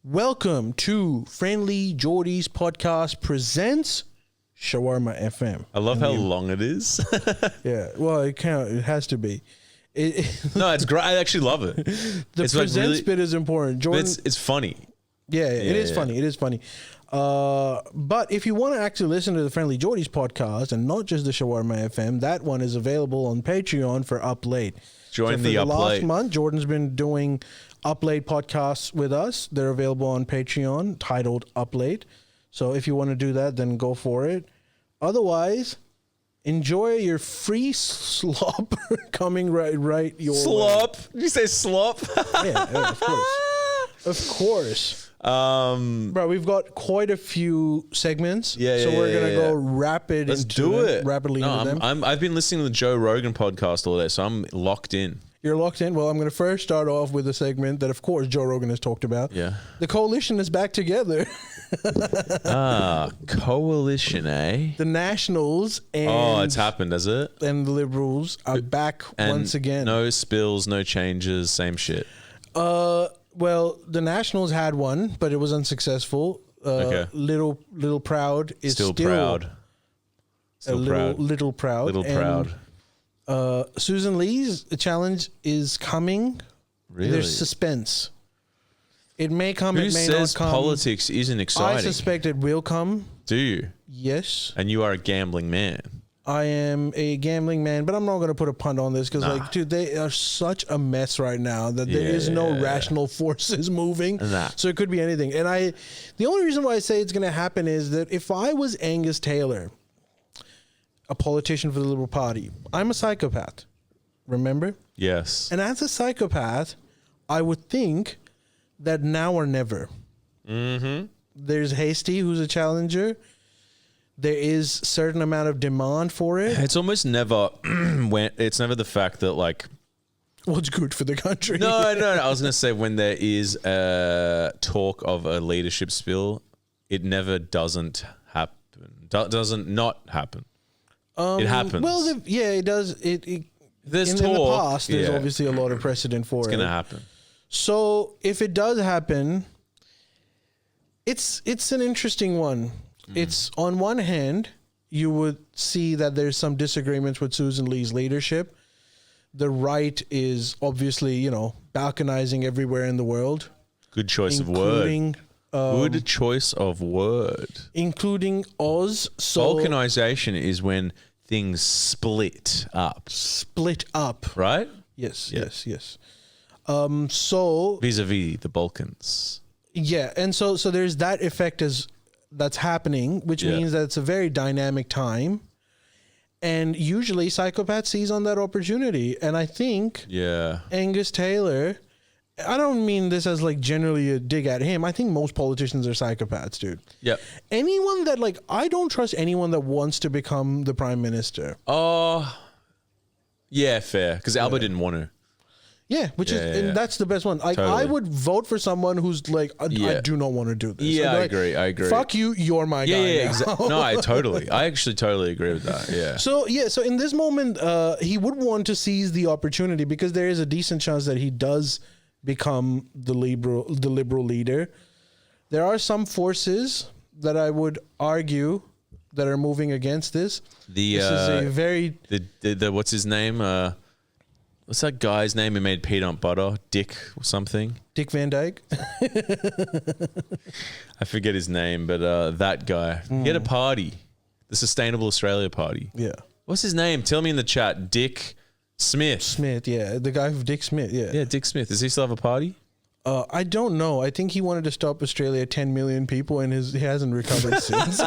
Welcome to Friendly Geordie's podcast presents Shawarma FM. I love how long it is. Yeah, well, it has to be. No, it's great. I actually love it. The it's presents like really, bit is important. Jordan, it's funny. Yeah, it is funny. It is funny. But if you want to actually listen to the Friendly Geordie's podcast and not just the Shawarma FM, that one is available on Patreon for Up Late. Join the Up Late. Last month, Jordan's been doing Up Late podcasts with us. They're available on Patreon, titled Up Late. So if you want to do that, then go for it. Otherwise, enjoy your free slop coming right your slop. way. Did you say slop? Yeah, of course. Of course. Bro, we've got quite a few segments. So we're gonna go rapid. Let's do it. Rapidly into them. I've been listening to the Joe Rogan podcast all day, so I'm locked in. You're locked in. Well, I'm going to first start off with a segment that, of course, Joe Rogan has talked about. Yeah. The coalition is back together. Coalition, eh? The Nationals and it's happened, has it? And the Liberals are back once again. No spills, no changes, same shit. Well, the Nationals had one, but it was unsuccessful. Okay. Little Proud is still proud. Still proud. Little Proud. Little Proud. Susan Lee's challenge is coming. Really? There's suspense. It may come, Who it may says not come. politics isn't exciting? I suspect it will come. Do you? Yes. And you are a gambling man. I am a gambling man, but I'm not going to put a punt on this because, like, dude, they are such a mess right now that there is no rational forces moving. So it could be anything. And the only reason why I say it's going to happen is that if I was Angus Taylor, a politician for the Liberal Party, I'm a psychopath. Remember? Yes. And as a psychopath, I would think that now or never. Mm-hmm. There's Hasty, who's a challenger. There is certain amount of demand for it. It's almost never it's never the fact that, like, what's good for the country. No. I was going to say when there is a talk of a leadership spill, it never doesn't happen. Doesn't not happen. It happens. Well, it does. There's in the past, there's obviously a lot of precedent for it. It's going to happen. So if it does happen, it's an interesting one. It's on one hand, you would see that there's some disagreements with Susan Lee's leadership. The right is obviously, balkanizing everywhere in the world. Good choice of word. Good choice of word. Including Oz. So balkanization is when things split up. Right? Yes. So vis-a-vis the Balkans. Yeah, and so there's that effect that's happening, which means that it's a very dynamic time. And usually psychopath seize on that opportunity. And I think Angus Taylor, I don't mean this as like generally a dig at him. I think most politicians are psychopaths, dude. Yep. Anyone that I don't trust anyone that wants to become the prime minister. Oh, yeah, fair. Because Alba didn't want to. Yeah, and that's the best one. Totally. I would vote for someone who's like, I do not want to do this. Yeah, I agree. Fuck you, you're my guy. Yeah, exactly. No, I actually totally agree with that. Yeah. So in this moment, he would want to seize the opportunity because there is a decent chance that he does become the liberal leader. There are some forces that I would argue that are moving against this. This is a very what's his name? What's that guy's name who made peanut butter? Dick or something? Dick Van Dyke? I forget his name, but that guy. He had a party. The Sustainable Australia Party. Yeah. What's his name? Tell me in the chat. Dick Smith. Smith, yeah. The guy from Dick Smith, yeah. Yeah, Dick Smith. Does he still have a party? I don't know. I think he wanted to stop Australia 10 million people and he hasn't recovered since.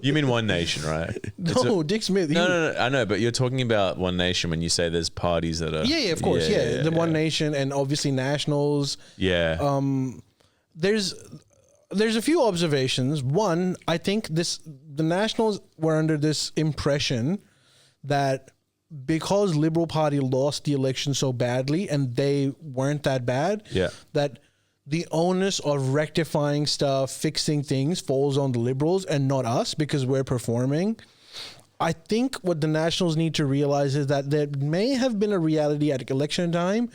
You mean One Nation, right? No, Dick Smith. No, I know, but you're talking about One Nation when you say there's parties that are... Yeah, of course, yeah. The One Nation and obviously Nationals. Yeah. There's a few observations. One, I think the Nationals were under this impression that because Liberal Party lost the election so badly and they weren't that bad, that the onus of rectifying stuff, fixing things falls on the Liberals and not us because we're performing. I think what the Nationals need to realize is that there may have been a reality at election time,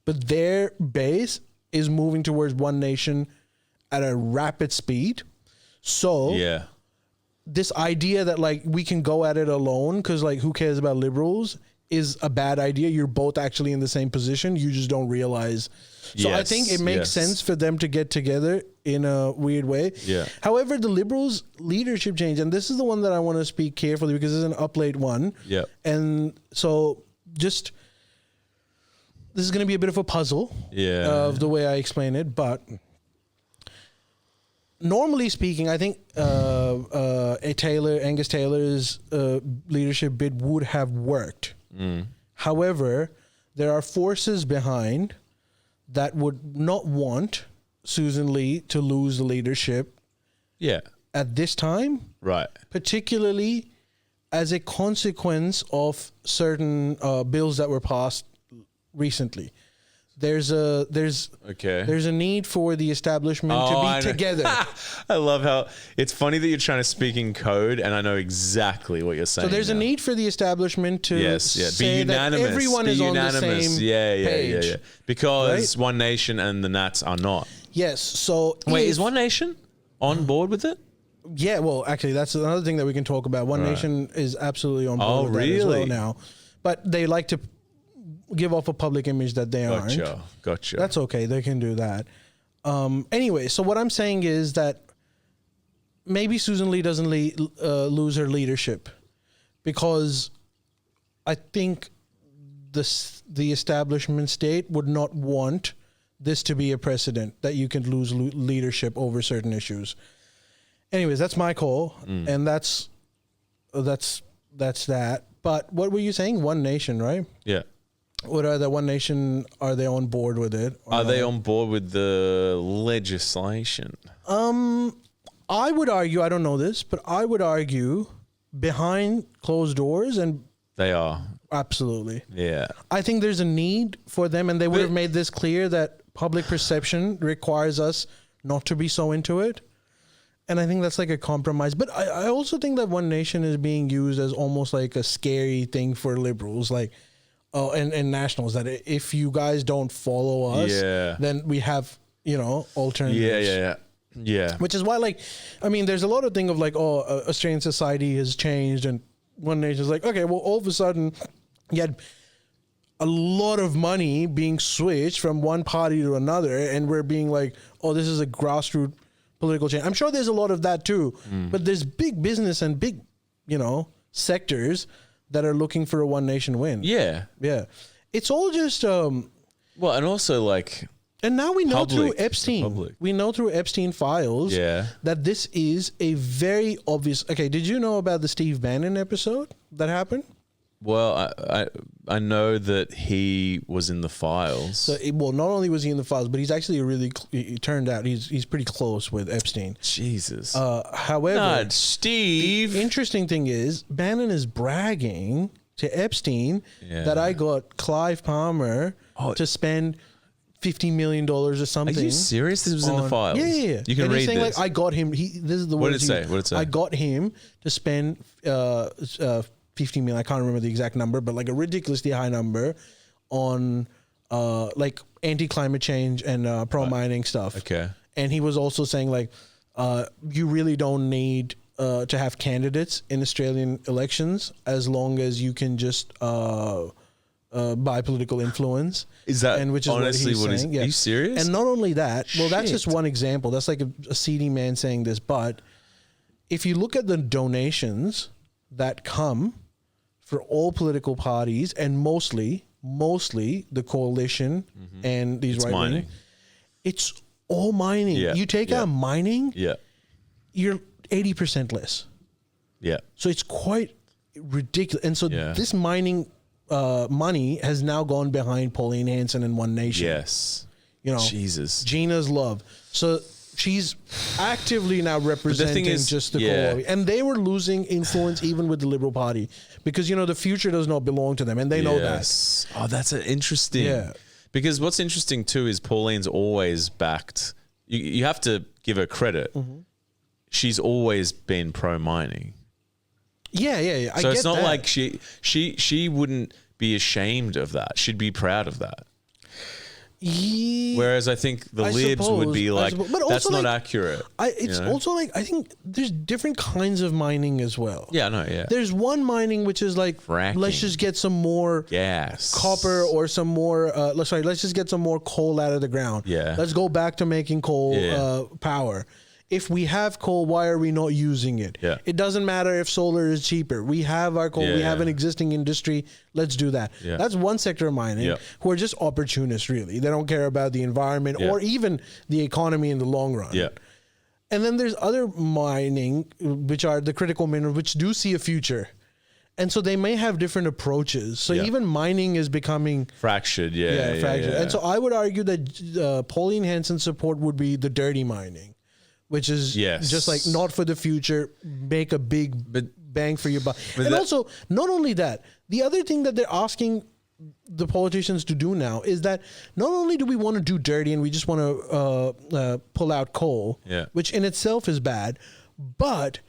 but their base is moving towards one nation at a rapid speed. So Yeah. this idea that like we can go at it alone because like who cares about liberals is a bad idea. You're both actually in the same position. You just don't realize. So I think it makes sense for them to get together in a weird way. Yeah. However, the liberals' leadership change, and this is the one that I want to speak carefully because it's an up late one. Yeah. And so just this is going to be a bit of a puzzle of the way I explain it, but normally speaking, I think Angus Taylor's leadership bid would have worked. However, there are forces behind that would not want Susan Lee to lose the leadership at this time. Right. Particularly as a consequence of certain bills that were passed recently. There's a need for the establishment to be together. I love how it's funny that you're trying to speak in code, and I know exactly what you're saying. So there's a need for the establishment to say be unanimous. That everyone is on the same page. Yeah. Because One Nation and the Nats are not. Yes. So wait, is One Nation on board with it? Yeah. Well, actually, that's another thing that we can talk about. One Nation is absolutely on board with that as well now, but they like to give off a public image that they aren't. Gotcha. That's okay. They can do that. Anyway, so what I'm saying is that maybe Susan Lee doesn't lose her leadership because I think the establishment state would not want this to be a precedent that you can lose leadership over certain issues. Anyways, that's my call, and that's that. But what were you saying? One Nation, right? Yeah. What are the One Nation? Are they on board with it? Are they on board with the legislation? I would argue, I don't know this, but I would argue behind closed doors, and they are. Absolutely. Yeah. I think there's a need for them, and they would have made this clear that public perception requires us not to be so into it. And I think that's like a compromise. But I also think that One Nation is being used as almost like a scary thing for liberals. Like, and nationals, that if you guys don't follow us, then we have, alternatives. Yeah. Which is why, like, I mean, there's a lot of thing of like, Australian society has changed, and One Nation is like, okay, well, all of a sudden, you had a lot of money being switched from one party to another, and we're being like, oh, this is a grassroots political change. I'm sure there's a lot of that too, but there's big business and big, sectors that are looking for a One Nation win. Yeah. It's all just and also like, and now we know through Epstein. We know through Epstein files that this is a very obvious. Okay, did you know about the Steve Bannon episode that happened? Well, I know that he was in the files. So, not only was he in the files, but he's actually it turned out he's pretty close with Epstein. Jesus. However, not Steve. The interesting thing is Bannon is bragging to Epstein that I got Clive Palmer to spend $50 million or something. Are you serious? This was in the files. Yeah. You can read saying, this. Like, I got him. This is the what did it say? I got him to spend 50 million. I can't remember the exact number, but like a ridiculously high number on like anti-climate change and pro-mining stuff. Okay. And he was also saying like, you really don't need to have candidates in Australian elections as long as you can just buy political influence. Is that which is honestly what he's saying? Are you serious? And not only that, that's just one example. That's like a seedy man saying this. But if you look at the donations that come for all political parties, and mostly the coalition and these right wing, it's all mining. You take out mining, you're 80% less. Yeah. So it's quite ridiculous. And so this mining money has now gone behind Pauline Hanson and One Nation. Yes. Jesus. Gina's love. So she's actively now representing just the coalition. And they were losing influence even with the Liberal Party because, the future does not belong to them, and they know that. Oh, that's interesting. Yeah. Because what's interesting too is Pauline's always backed. You have to give her credit. She's always been pro-mining. Yeah. So it's not like she wouldn't be ashamed of that. She'd be proud of that. Whereas I think the libs would be like, but that's also not like, accurate. It's also like, I think there's different kinds of mining as well. Yeah, I know, yeah. There's one mining which is like, Fracking. let's just get some more gas, copper, or some more, let's just get some more coal out of the ground. Yeah. Let's go back to making coal power. If we have coal, why are we not using it? Yeah. It doesn't matter if solar is cheaper. We have our coal. We have an existing industry. Let's do that. Yeah. That's one sector of mining who are just opportunists, really. They don't care about the environment or even the economy in the long run. Yeah. And then there's other mining, which are the critical minerals, which do see a future. And so they may have different approaches. So even mining is becoming fractured. Fractured. And so I would argue that Pauline Hanson's support would be the dirty mining, which is just like not for the future, make a big bang for your buck. And also, not only that, the other thing that they're asking the politicians to do now is that not only do we want to do dirty and we just want to pull out coal, which in itself is bad, but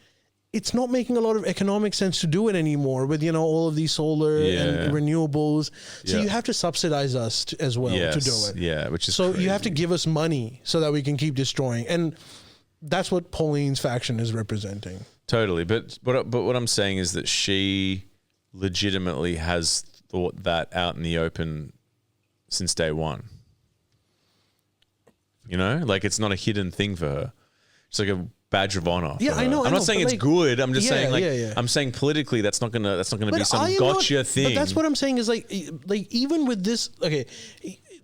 it's not making a lot of economic sense to do it anymore with, all of these solar and renewables. So you have to subsidize us as well to do it. Yeah, which is so crazy. you have to give us money so that we can keep destroying. And that's what Pauline's faction is representing. Totally. But what I'm saying is that she legitimately has thought that out in the open since day one. Like it's not a hidden thing for her. It's like a badge of honor. Yeah, I know. I'm not saying it's good. I'm just saying I'm saying politically that's not gonna be some gotcha thing. But that's what I'm saying is like even with this, okay,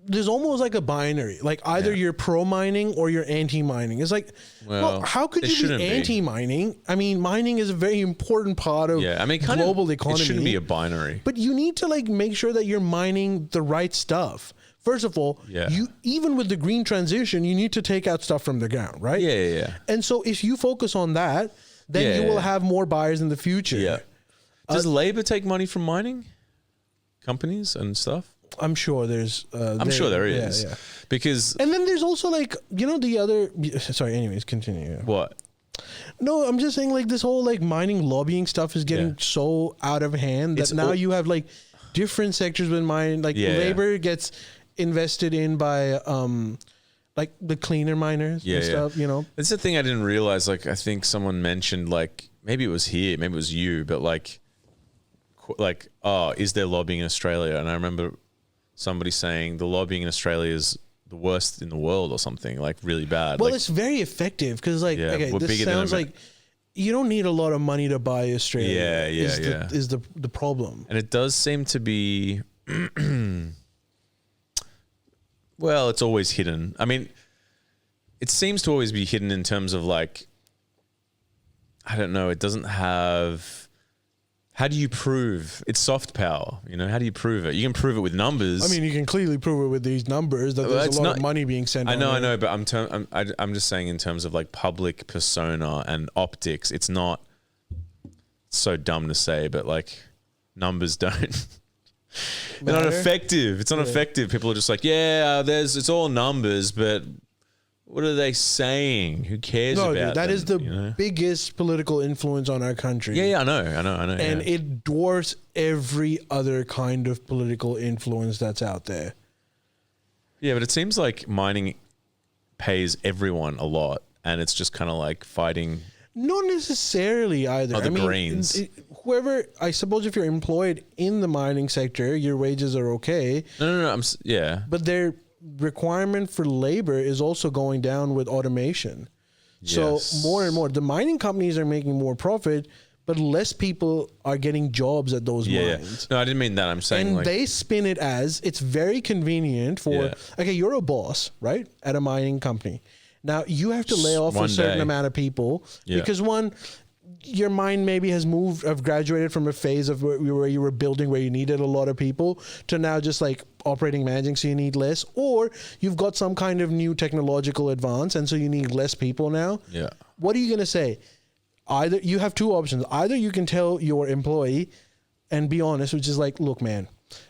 there's almost like a binary. Like either you're pro mining or you're anti mining. It's like, well, how could you be anti mining? I mean, mining is a very important part of global economy. It shouldn't be a binary. But you need to like make sure that you're mining the right stuff. First of all, you even with the green transition, you need to take out stuff from the ground, right? Yeah. And so if you focus on that, then you will have more buyers in the future. Yeah. Does Labor take money from mining companies and stuff? I'm sure there's. I'm sure there is. Yeah. Because and then there's also like the other. Sorry. Anyways, continue. What? No, I'm just saying like this whole like mining lobbying stuff is getting so out of hand that now you have like different sectors with mining. Like Labor gets invested in by like the cleaner miners and stuff. It's the thing I didn't realize. Like I think someone mentioned like maybe it was here, maybe it was you, but like is there lobbying in Australia? And I remember somebody saying the lobbying in Australia is the worst in the world or something, like really bad. Well, it's very effective because like this sounds like you don't need a lot of money to buy Australia. Is the problem. And it does seem to be well, it's always hidden. I mean, it seems to always be hidden in terms of like, I don't know, it doesn't have. How do you prove it's soft power? How do you prove it? You can prove it with numbers. I mean, you can clearly prove it with these numbers that there's a lot of money being sent. I know, but I'm just saying in terms of like public persona and optics, it's not so dumb to say, but like numbers don't. They're not effective. It's not effective. People are just like, it's all numbers, but what are they saying? Who cares about that them, is the biggest political influence on our country. Yeah, I know. And it dwarfs every other kind of political influence that's out there. Yeah, but it seems like mining pays everyone a lot, and it's just kind of like fighting. Not necessarily either. Greens. Whoever, I suppose if you're employed in the mining sector, your wages are okay. No. But their requirement for labor is also going down with automation. So more and more, the mining companies are making more profit, but less people are getting jobs at those mines. No, I didn't mean that. I'm saying and they spin it as it's very convenient for, okay, you're a boss, right? At a mining company. Now you have to lay off a certain amount of people because your mine maybe has graduated from a phase of where you were building where you needed a lot of people to now just like operating managing, so you need less, or you've got some kind of new technological advance and so you need less people now. Yeah. What are you going to say? Either you have two options. Either you can tell your employee and be honest, which is like, look, man,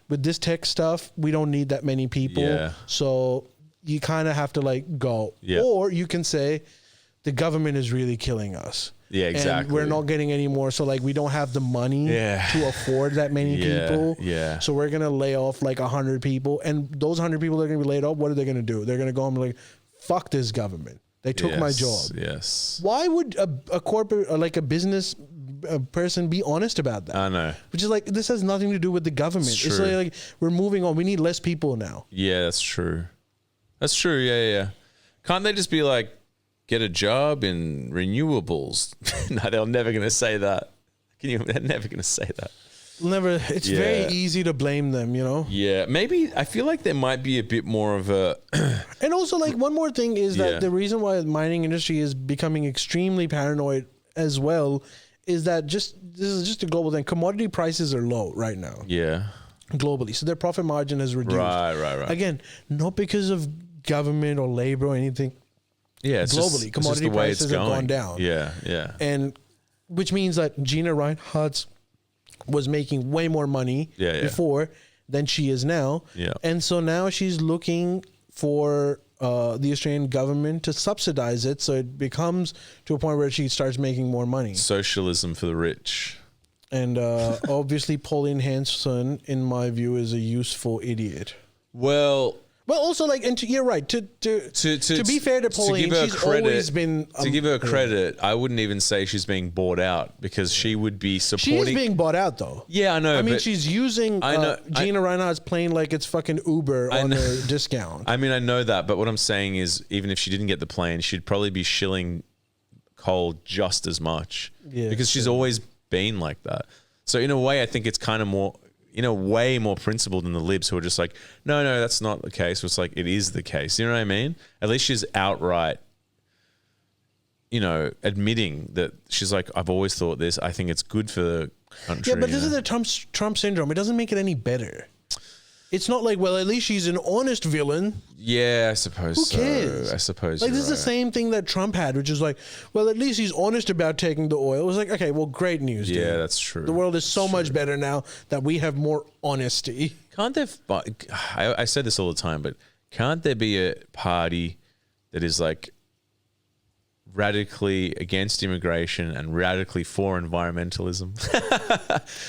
with this tech stuff, we don't need that many people. Yeah. So you kind of have to like go. Yeah. Or you can say the government is really killing us. Yeah, exactly. And we're not getting any more. So like we don't have the money to afford that many people. Yeah. So we're gonna lay off like 100 people, and those 100 people that are gonna be laid off, what are they gonna do? They're gonna go and be like, "Fuck this government. They took my job." Yes. Why would a corporate or like a business person be honest about that? I know. Which is like, this has nothing to do with the government. It's like we're moving on. We need less people now. Yeah, that's true. That's true. Yeah. Can't they just be like, get a job in renewables? No, they're never going to say that. They're never going to say that. Never. It's very easy to blame them, you know? Yeah. Maybe I feel like there might be a bit more of a... And also, like, one more thing is that the reason why the mining industry is becoming extremely paranoid as well is that this is just a global thing. Commodity prices are low right now. Yeah. Globally. So their profit margin has reduced. Right. Again, not because of government or labor or anything. Yeah, globally, commodity prices have gone down. Yeah. And which means that Gina Reinhardt was making way more money before than she is now. Yeah. And so now she's looking for the Australian government to subsidize it so it becomes to a point where she starts making more money. Socialism for the rich. And obviously Pauline Hanson, in my view, is a useful idiot. Well, also, like, and you're right. To be fair to Pauline, she's always been... to give her credit, I wouldn't even say she's being bought out because she would be supporting... She is being bought out, though. Yeah, I know. I mean, she's using Gina Reinhardt's plane like it's fucking Uber on a discount. I mean, I know that, but what I'm saying is, even if she didn't get the plane, she'd probably be shilling coal just as much because she's always been like that. So in a way, I think it's kind of more... in a way more principled than the libs who are just like, no, that's not the case. It's like, it is the case. You know what I mean? At least she's outright, admitting that she's like, I've always thought this. I think it's good for the country. Yeah, but this is the Trump syndrome. It doesn't make it any better. It's not like, well, at least she's an honest villain. Yeah, I suppose Who cares? I suppose like, this is the same thing that Trump had, which is like, well, at least he's honest about taking the oil. It was like, okay, well, great news, dude. Yeah, that's true. The world is so much better now that we have more honesty. Can't there... I said this all the time, but can't there be a party that is like radically against immigration and radically for environmentalism?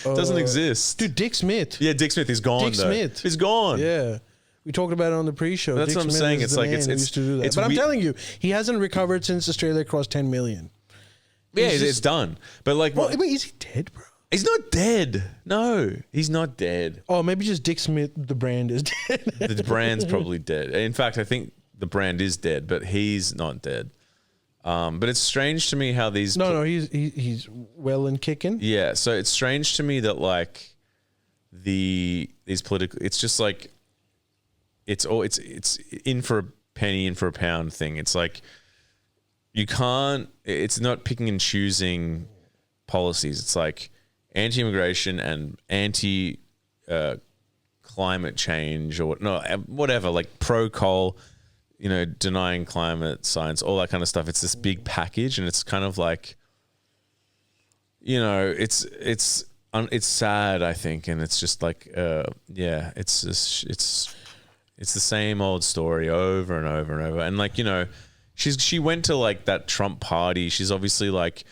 Doesn't exist. Dude, Dick Smith. Yeah, Dick Smith is gone. He's gone. Yeah. We talked about it on the pre-show. That's what I'm saying. It's like, it's used to do that. But I'm telling you, he hasn't recovered since Australia crossed 10 million. Yeah, it's done. But like, wait, is he dead, bro? He's not dead. No, he's not dead. Oh, maybe just Dick Smith, the brand, is dead. The brand's probably dead. In fact, I think the brand is dead, but he's not dead. But it's strange to me how these... No, he's well and kicking. Yeah, so it's strange to me that like these political... It's just like it's in for a penny, in for a pound thing. It's like you can't... It's not picking and choosing policies. It's like anti-immigration and anti-climate change or whatever, like pro-coal... denying climate science, all that kind of stuff. It's this big package, and it's kind of like, it's sad, I think, and it's just like, it's the same old story over and over and over. And like, she went to like that Trump party. She's obviously like,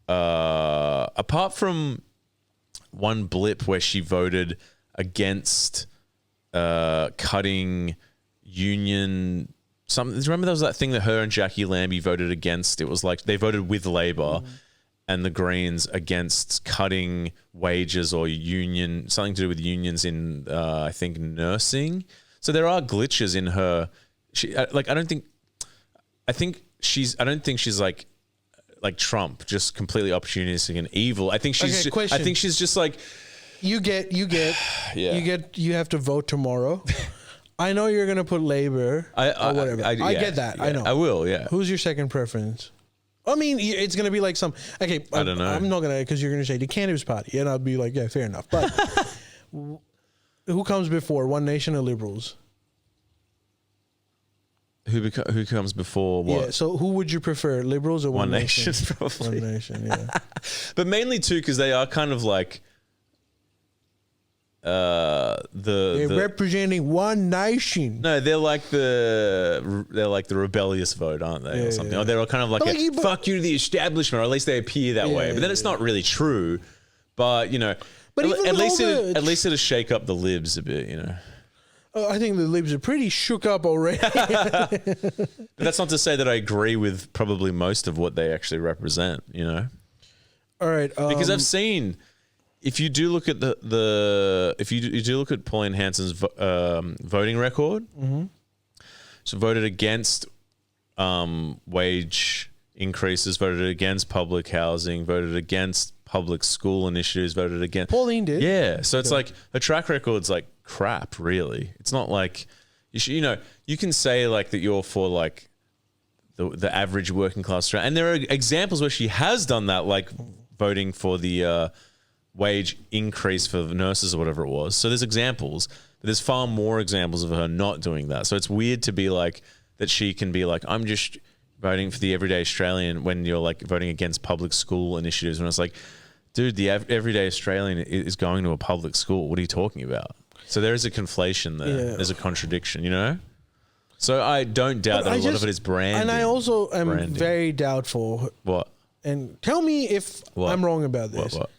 apart from one blip where she voted against cutting union remember there was that thing that her and Jackie Lambie voted against. It was like they voted with Labor and the Greens against cutting wages or something to do with unions in I think nursing. So there are glitches in her. I don't think she's like Trump, just completely opportunistic and evil. I think she's just like you have to vote tomorrow. I know you're gonna put Labor or whatever. I get that. Yeah, I know. I will. Yeah. Who's your second preference? I mean, it's gonna be like some. Okay, I don't know. I'm not gonna, because you're gonna say the Cannabis Party, and I'll be like, yeah, fair enough. But who comes before, One Nation or Liberals? Who comes before what? Yeah. So who would you prefer, Liberals or One Nation? Probably. One Nation. Yeah. But mainly too, because they are kind of like. They're representing one nation. No, they're like the rebellious vote, aren't they, or something? yeah. Or they're kind of like But fuck you to the establishment, or at least they appear that way. But then it's not really true. But But at least it'll shake up the libs a bit, I think the libs are pretty shook up already. But that's not to say that I agree with probably most of what they actually represent, All right, because I've seen. If you do look at if you do look at Pauline Hanson's voting record, so voted against wage increases, voted against public housing, voted against public school initiatives, voted against. Pauline did. Yeah, so it's like her track record's like crap. Really, it's not like you can say like that you're for like the average working class Australian, and there are examples where she has done that, like voting for the wage increase for the nurses or whatever it was. So there's examples, but there's far more examples of her not doing that. So it's weird to be like that she can be like, I'm just voting for the everyday Australian when you're like voting against public school initiatives. When it's like, dude, the everyday Australian is going to a public school. What are you talking about? So there is a conflation there. Yeah. There's a contradiction, So I don't doubt that a lot of it is branding. And I also am very doubtful. What? And tell me if I'm wrong about this. What?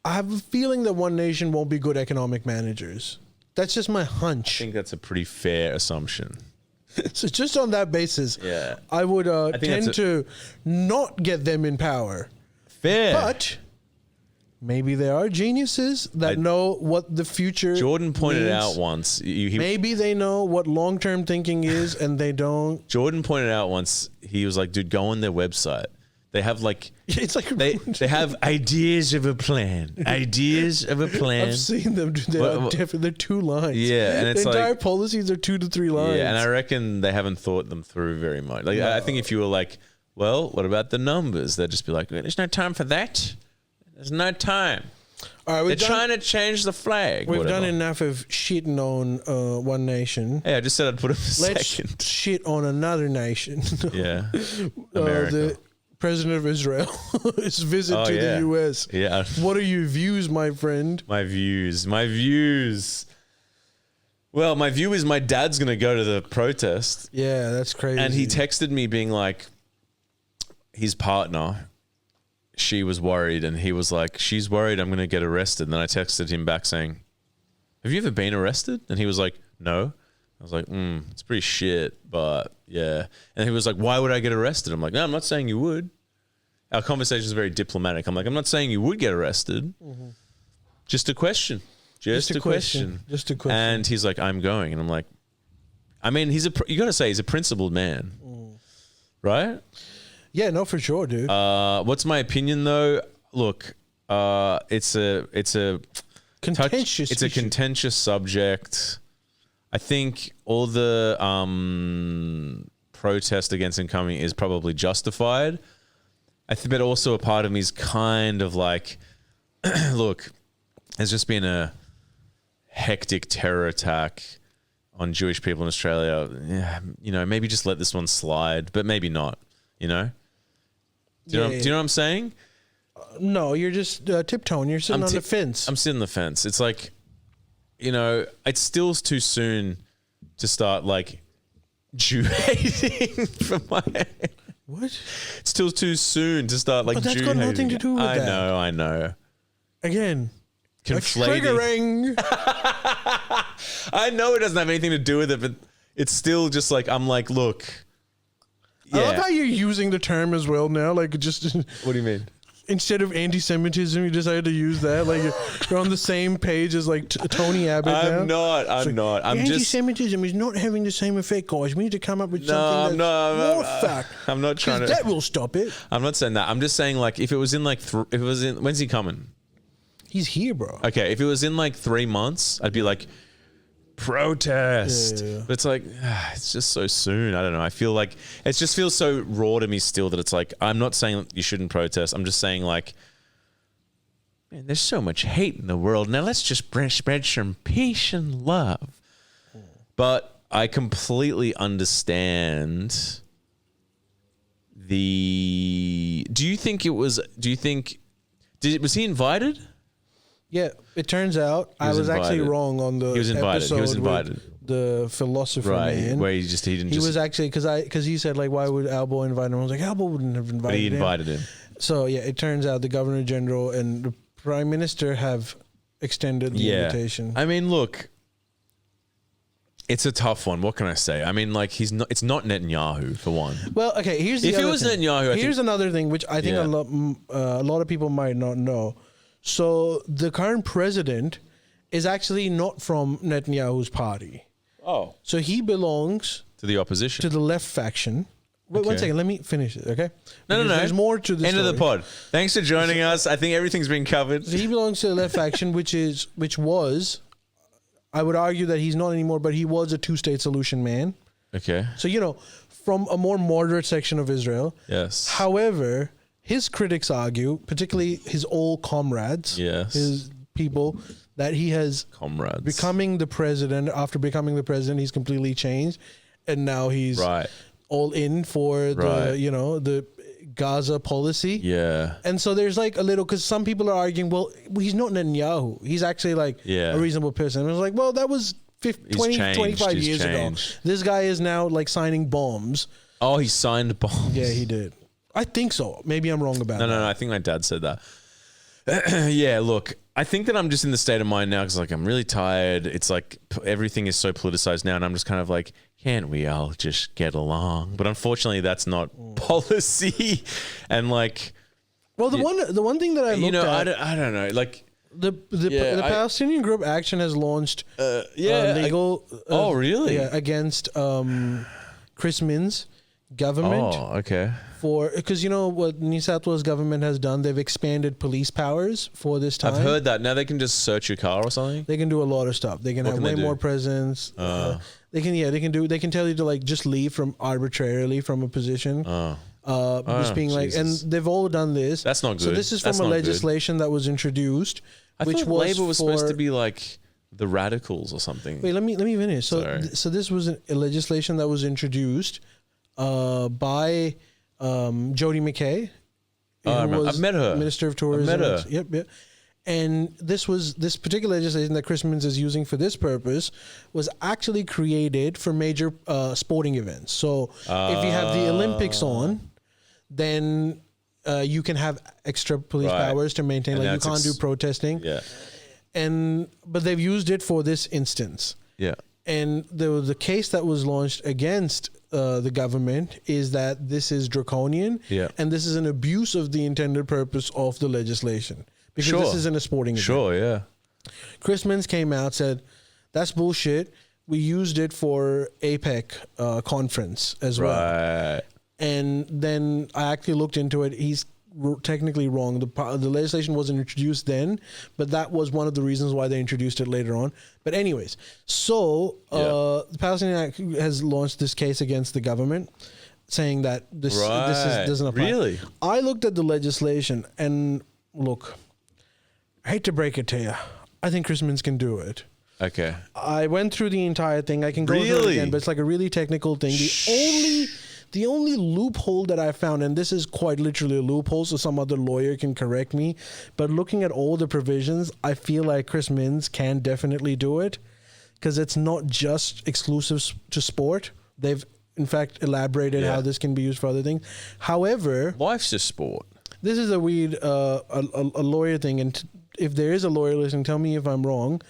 I have a feeling that One Nation won't be good economic managers. That's just my hunch. I think that's a pretty fair assumption. So just on that basis, I would tend to not get them in power. Fair. But maybe there are geniuses that know what the future Jordan pointed needs. out once. Maybe they know what long-term thinking is and they don't. Jordan pointed out once, he was like, dude, go on their website. They have like it's like they have ideas of a plan. Ideas of a plan. I've seen them do that. They're 2 lines. Yeah, and it's the entire like policies are 2 to 3 lines. Yeah, and I reckon they haven't thought them through very much. Like I think if you were like, well, what about the numbers? They'd just be like, there's no time for that. There's no time. All right, they're trying to change the flag. We've done enough of shitting on One Nation. Hey, I just said I'd put him Let's second. Shit on another nation. Yeah, America. The President of Israel, his visit to the U.S. Yeah. What are your views, my friend? My views. Well, my view is my dad's going to go to the protest. Yeah, that's crazy. And he texted me being like, his partner, she was worried. And he was like, she's worried I'm going to get arrested. And then I texted him back saying, have you ever been arrested? And he was like, no. I was like, it's pretty shit, but yeah. And he was like, why would I get arrested? I'm like, no, I'm not saying you would. Our conversation is very diplomatic. I'm like, I'm not saying you would get arrested. Mm-hmm. Just a question. Just a question. Just a question. And he's like, I'm going. And I'm like, I mean, you got to say he's a principled man. Right? Yeah, no, for sure, dude. What's my opinion though? Look, it's a contentious it's a contentious subject. I think all the protest against him coming is probably justified. But also a part of me is kind of like, look, there's just been a hectic terror attack on Jewish people in Australia. Yeah, maybe just let this one slide, but maybe not. Do you know what I'm saying? No, you're just tiptoeing. You're sitting on the fence. I'm sitting on the fence. It's like, it's still too soon to start like Jew hating from my head. What? It's still too soon to start like But that's Jew got hating. nothing to do with that. I know. Again, conflating. Triggering. I know it doesn't have anything to do with it, but it's still just like, I'm like, look. Yeah. I love how you're using the term as well now. Like just. What do you mean? Instead of anti-Semitism, you decided to use that. Like you're on the same page as like Tony Abbott. I'm not. I'm just. Anti-Semitism is not having the same effect, guys. We need to come up with something that's more fact. I'm not trying to. That will stop it. I'm not saying that. I'm just saying like if it was in like when's he coming? He's here, bro. Okay, if it was in like 3 months, I'd be like, protest. Yeah. But it's like, it's just so soon. I don't know. I feel like it just feels so raw to me still that it's like, I'm not saying you shouldn't protest. I'm just saying like, man, there's so much hate in the world. Now let's just spread some peace and love. But I completely understand was he invited? Yeah, it turns out I was actually invited. wrong on the He was invited. episode He was with invited. the philosopher Right, man. where he didn't. He was actually because he said like, why would Albo invite him? I was like, Albo wouldn't have invited But he him. invited him. So yeah, it turns out the Governor General and the Prime Minister have extended the invitation. I mean, look, it's a tough one. What can I say? I mean, like it's not Netanyahu for one. Well, okay. Here's the If it other was thing. Netanyahu, Here's another thing which I think Yeah. a lot of people might not know. So the current president is actually not from Netanyahu's party. Oh, So he belongs to the opposition. to the left faction. Wait, one Okay. second. Let me finish it, okay? No. There's more to the End of the story. pod. Thanks for joining us. I think everything's been covered. So he belongs to the left faction, which was, I would argue that he's not anymore, but he was a two-state solution man. Okay. So, from a more moderate section of Israel. Yes. However, his critics argue, particularly his old comrades, Yes. his people, that he has Comrades. becoming the president. After becoming the president, he's completely changed, and now he's Right. all in for Right. the Gaza policy. Yeah. And so there's like a little, because some people are arguing, well, he's not Netanyahu. He's actually like Yeah. a reasonable person. And I was like, well, that was 20, changed. 25 He's years changed. ago. This guy is now like signing bombs. Oh, he signed bombs. Yeah, he did. I think so. Maybe I'm wrong about that. No. I think my dad said that. Yeah, look, I think that I'm just in the state of mind now because like I'm really tired. It's like everything is so politicized now, and I'm just kind of like, can't we all just get along? But unfortunately, that's not policy. And like, Well, the one thing that I looked at, I don't know. Like, the Yeah, Palestinian group Action has launched legal. Oh, really? Yeah, against Chris Min's government. oh, okay. Because you know what New South Wales government has done, they've expanded police powers for this time. I've heard that. Now they can just search your car or something. They can do a lot of stuff. They can have can way they do? more presence. They can tell you to like just leave from arbitrarily from a position. Just being like, Jesus. and they've all done this. That's not So good. this is That's from a not good. legislation that was introduced, I which thought was Labor was supposed for- to be like the radicals or something. Wait, let me finish. So Sorry. so this was a legislation that was introduced by Jody McKay. Oh, I who remember. was I've met her. Minister of Tourism. met her. Yep. And this particular legislation that Chris Minns is using for this purpose was actually created for major sporting events. So if you have the Olympics on, then you can have extra police Right. powers to maintain. And Like you that's can't do protesting. Yeah. But they've used it for this instance. Yeah. And the case that was launched against the government is that this is draconian, Yeah. and this is an abuse of the intended purpose of the legislation because Sure. this isn't a sporting event. Sure. Yeah. Chris Minns came out, said that's bullshit. We used it for APEC conference as well. Right. And then I actually looked into it. He's technically wrong. The legislation wasn't introduced then, but that was one of the reasons why they introduced it later on. But anyways, so the Palestinian Act has launched this case against the government, saying that this doesn't apply. Really? I looked at the legislation, and look, I hate to break it to you, I think Chris Minns can do it. Okay. I went through the entire thing. I can go through it Really? again, but it's like a really technical thing. The only loophole that I found, and this is quite literally a loophole, so some other lawyer can correct me, but looking at all the provisions, I feel like Chris Minns can definitely do it because it's not just exclusive to sport. They've, in fact, elaborated how this can be used for other things. However, Life's just sport. this is a weird a lawyer thing, and if there is a lawyer listening, tell me if I'm wrong.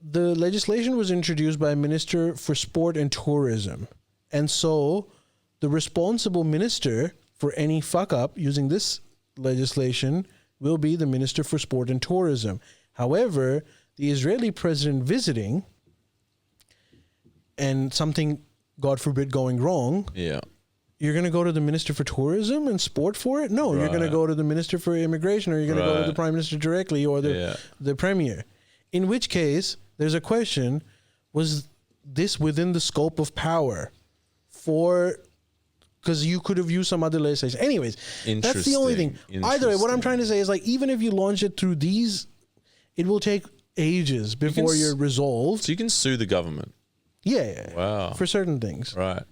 The legislation was introduced by a minister for sport and tourism, and so the responsible minister for any fuck up using this legislation will be the minister for sport and tourism. However, the Israeli president visiting and something, God forbid, going wrong, Yeah. you're going to go to the minister for tourism and sport for it? No, you're going to go to the minister for immigration, or you're going to go to the prime minister directly, or the premier. In which case, there's a question, was this within the scope of power because you could have used some other legislation. Anyways, that's the only thing. Either way, what I'm trying to say is like, even if you launch it through these, it will take ages before you're resolved. So you can sue the government. Yeah. Wow. For certain things. Right.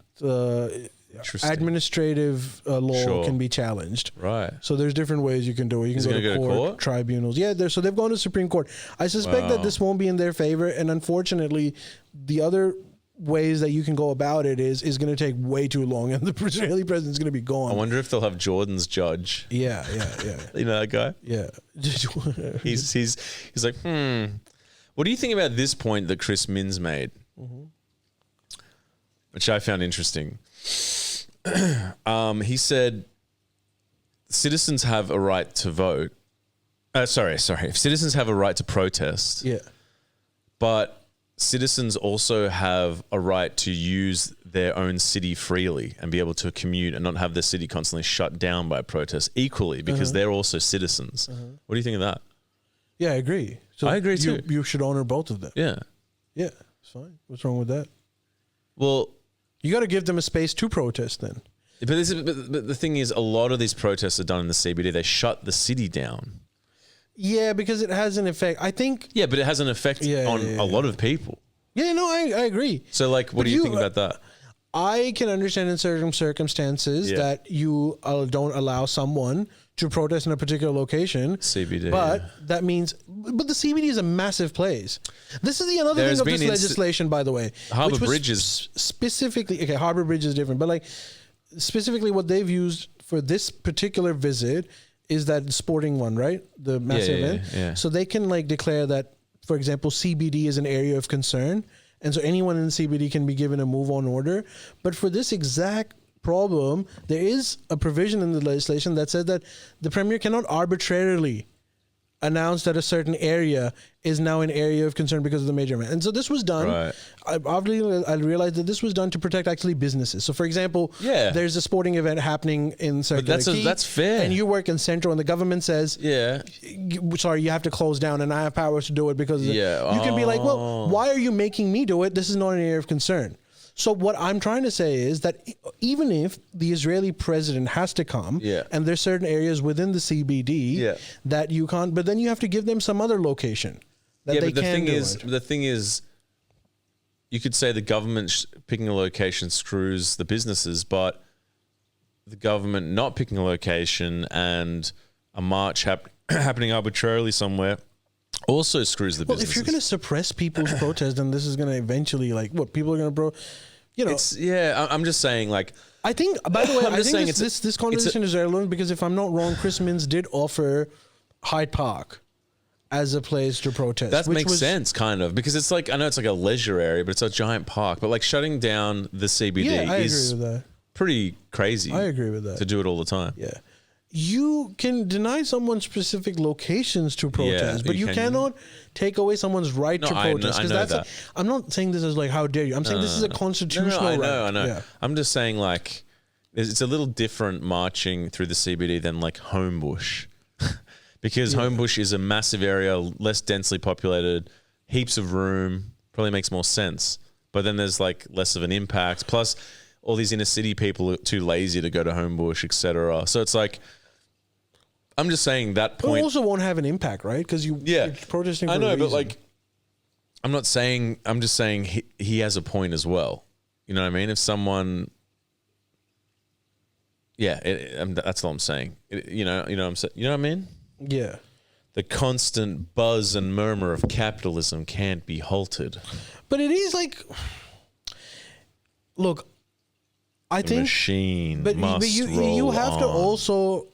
Interesting. Administrative law can be challenged. Right. So there's different ways you can do it. You can go to court, tribunals. Yeah, so they've gone to Supreme Court. I suspect that this won't be in their favor, and unfortunately, the other ways that you can go about it is going to take way too long, and the Israeli president's going to be gone. I wonder if they'll have Jordan's judge. Yeah. You know that guy? Yeah. he's like, What do you think about this point that Chris Minns made? Which I found interesting. He said, citizens have a right to vote. Sorry. Citizens have a right to protest. Yeah. But citizens also have a right to use their own city freely and be able to commute and not have their city constantly shut down by protests equally because they're also citizens. What do you think of that? Yeah, I agree. So I agree too. You should honor both of them. Yeah. Yeah, it's fine. What's wrong with that? Well, you got to give them a space to protest then. But the thing is, a lot of these protests are done in the CBD. They shut the city down. Yeah, because it has an effect. I think. Yeah, but it has an effect on a lot of people. Yeah, no, I agree. So, like, what do you think about that? I can understand in certain circumstances that you don't allow someone to protest in a particular location. CBD. But that means, but the CBD is a massive place. This is the another thing of this legislation, by the way. Harbour Bridge is specifically, okay, Harbour Bridge is different, but like specifically what they've used for this particular visit is that sporting one, right? The massive event. Yeah. So they can like declare that, for example, CBD is an area of concern. And so anyone in the CBD can be given a move on order. But for this exact problem, there is a provision in the legislation that says that the premier cannot arbitrarily announce that a certain area is now an area of concern because of the major event. And so this was done. Right. I realized that this was done to protect actually businesses. So for example, there's a sporting event happening in Circular Quay. That's fair. And you work in Central and the government says, sorry, you have to close down and I have powers to do it because you can be like, well, why are you making me do it? This is not an area of concern. So what I'm trying to say is that even if the Israeli president has to come and there's certain areas within the CBD that you can't, but then you have to give them some other location that they can do it. The thing is, you could say the government picking a location screws the businesses, but the government not picking a location and a march happening arbitrarily somewhere also screws the businesses. Well, if you're going to suppress people's protest, then this is going to eventually, like, what people are going to, I'm just saying, like, I think, by the way, I think this conversation is relevant because if I'm not wrong, Chris Minns did offer Hyde Park as a place to protest. That makes sense, kind of, because it's like, I know it's like a leisure area, but it's a giant park. But like shutting down the CBD is pretty crazy. I agree with that. To do it all the time. Yeah. You can deny someone specific locations to protest, but you cannot take away someone's right to protest. I know that. I'm not saying this is like, how dare you? I'm saying this is a constitutional right. I know. Yeah. I'm just saying, like, it's a little different marching through the CBD than like Homebush. Because Homebush is a massive area, less densely populated, heaps of room, probably makes more sense. But then there's like less of an impact. Plus, all these inner city people are too lazy to go to Homebush, etc. So it's like, I'm just saying that point. It also won't have an impact, right? Because you're protesting for a reason. But like, I'm not saying, I'm just saying he has a point as well. You know what I mean? If someone, that's all I'm saying. You know what I'm saying? You know what I mean? Yeah. The constant buzz and murmur of capitalism can't be halted. But it is like, look, I think machine but you have to also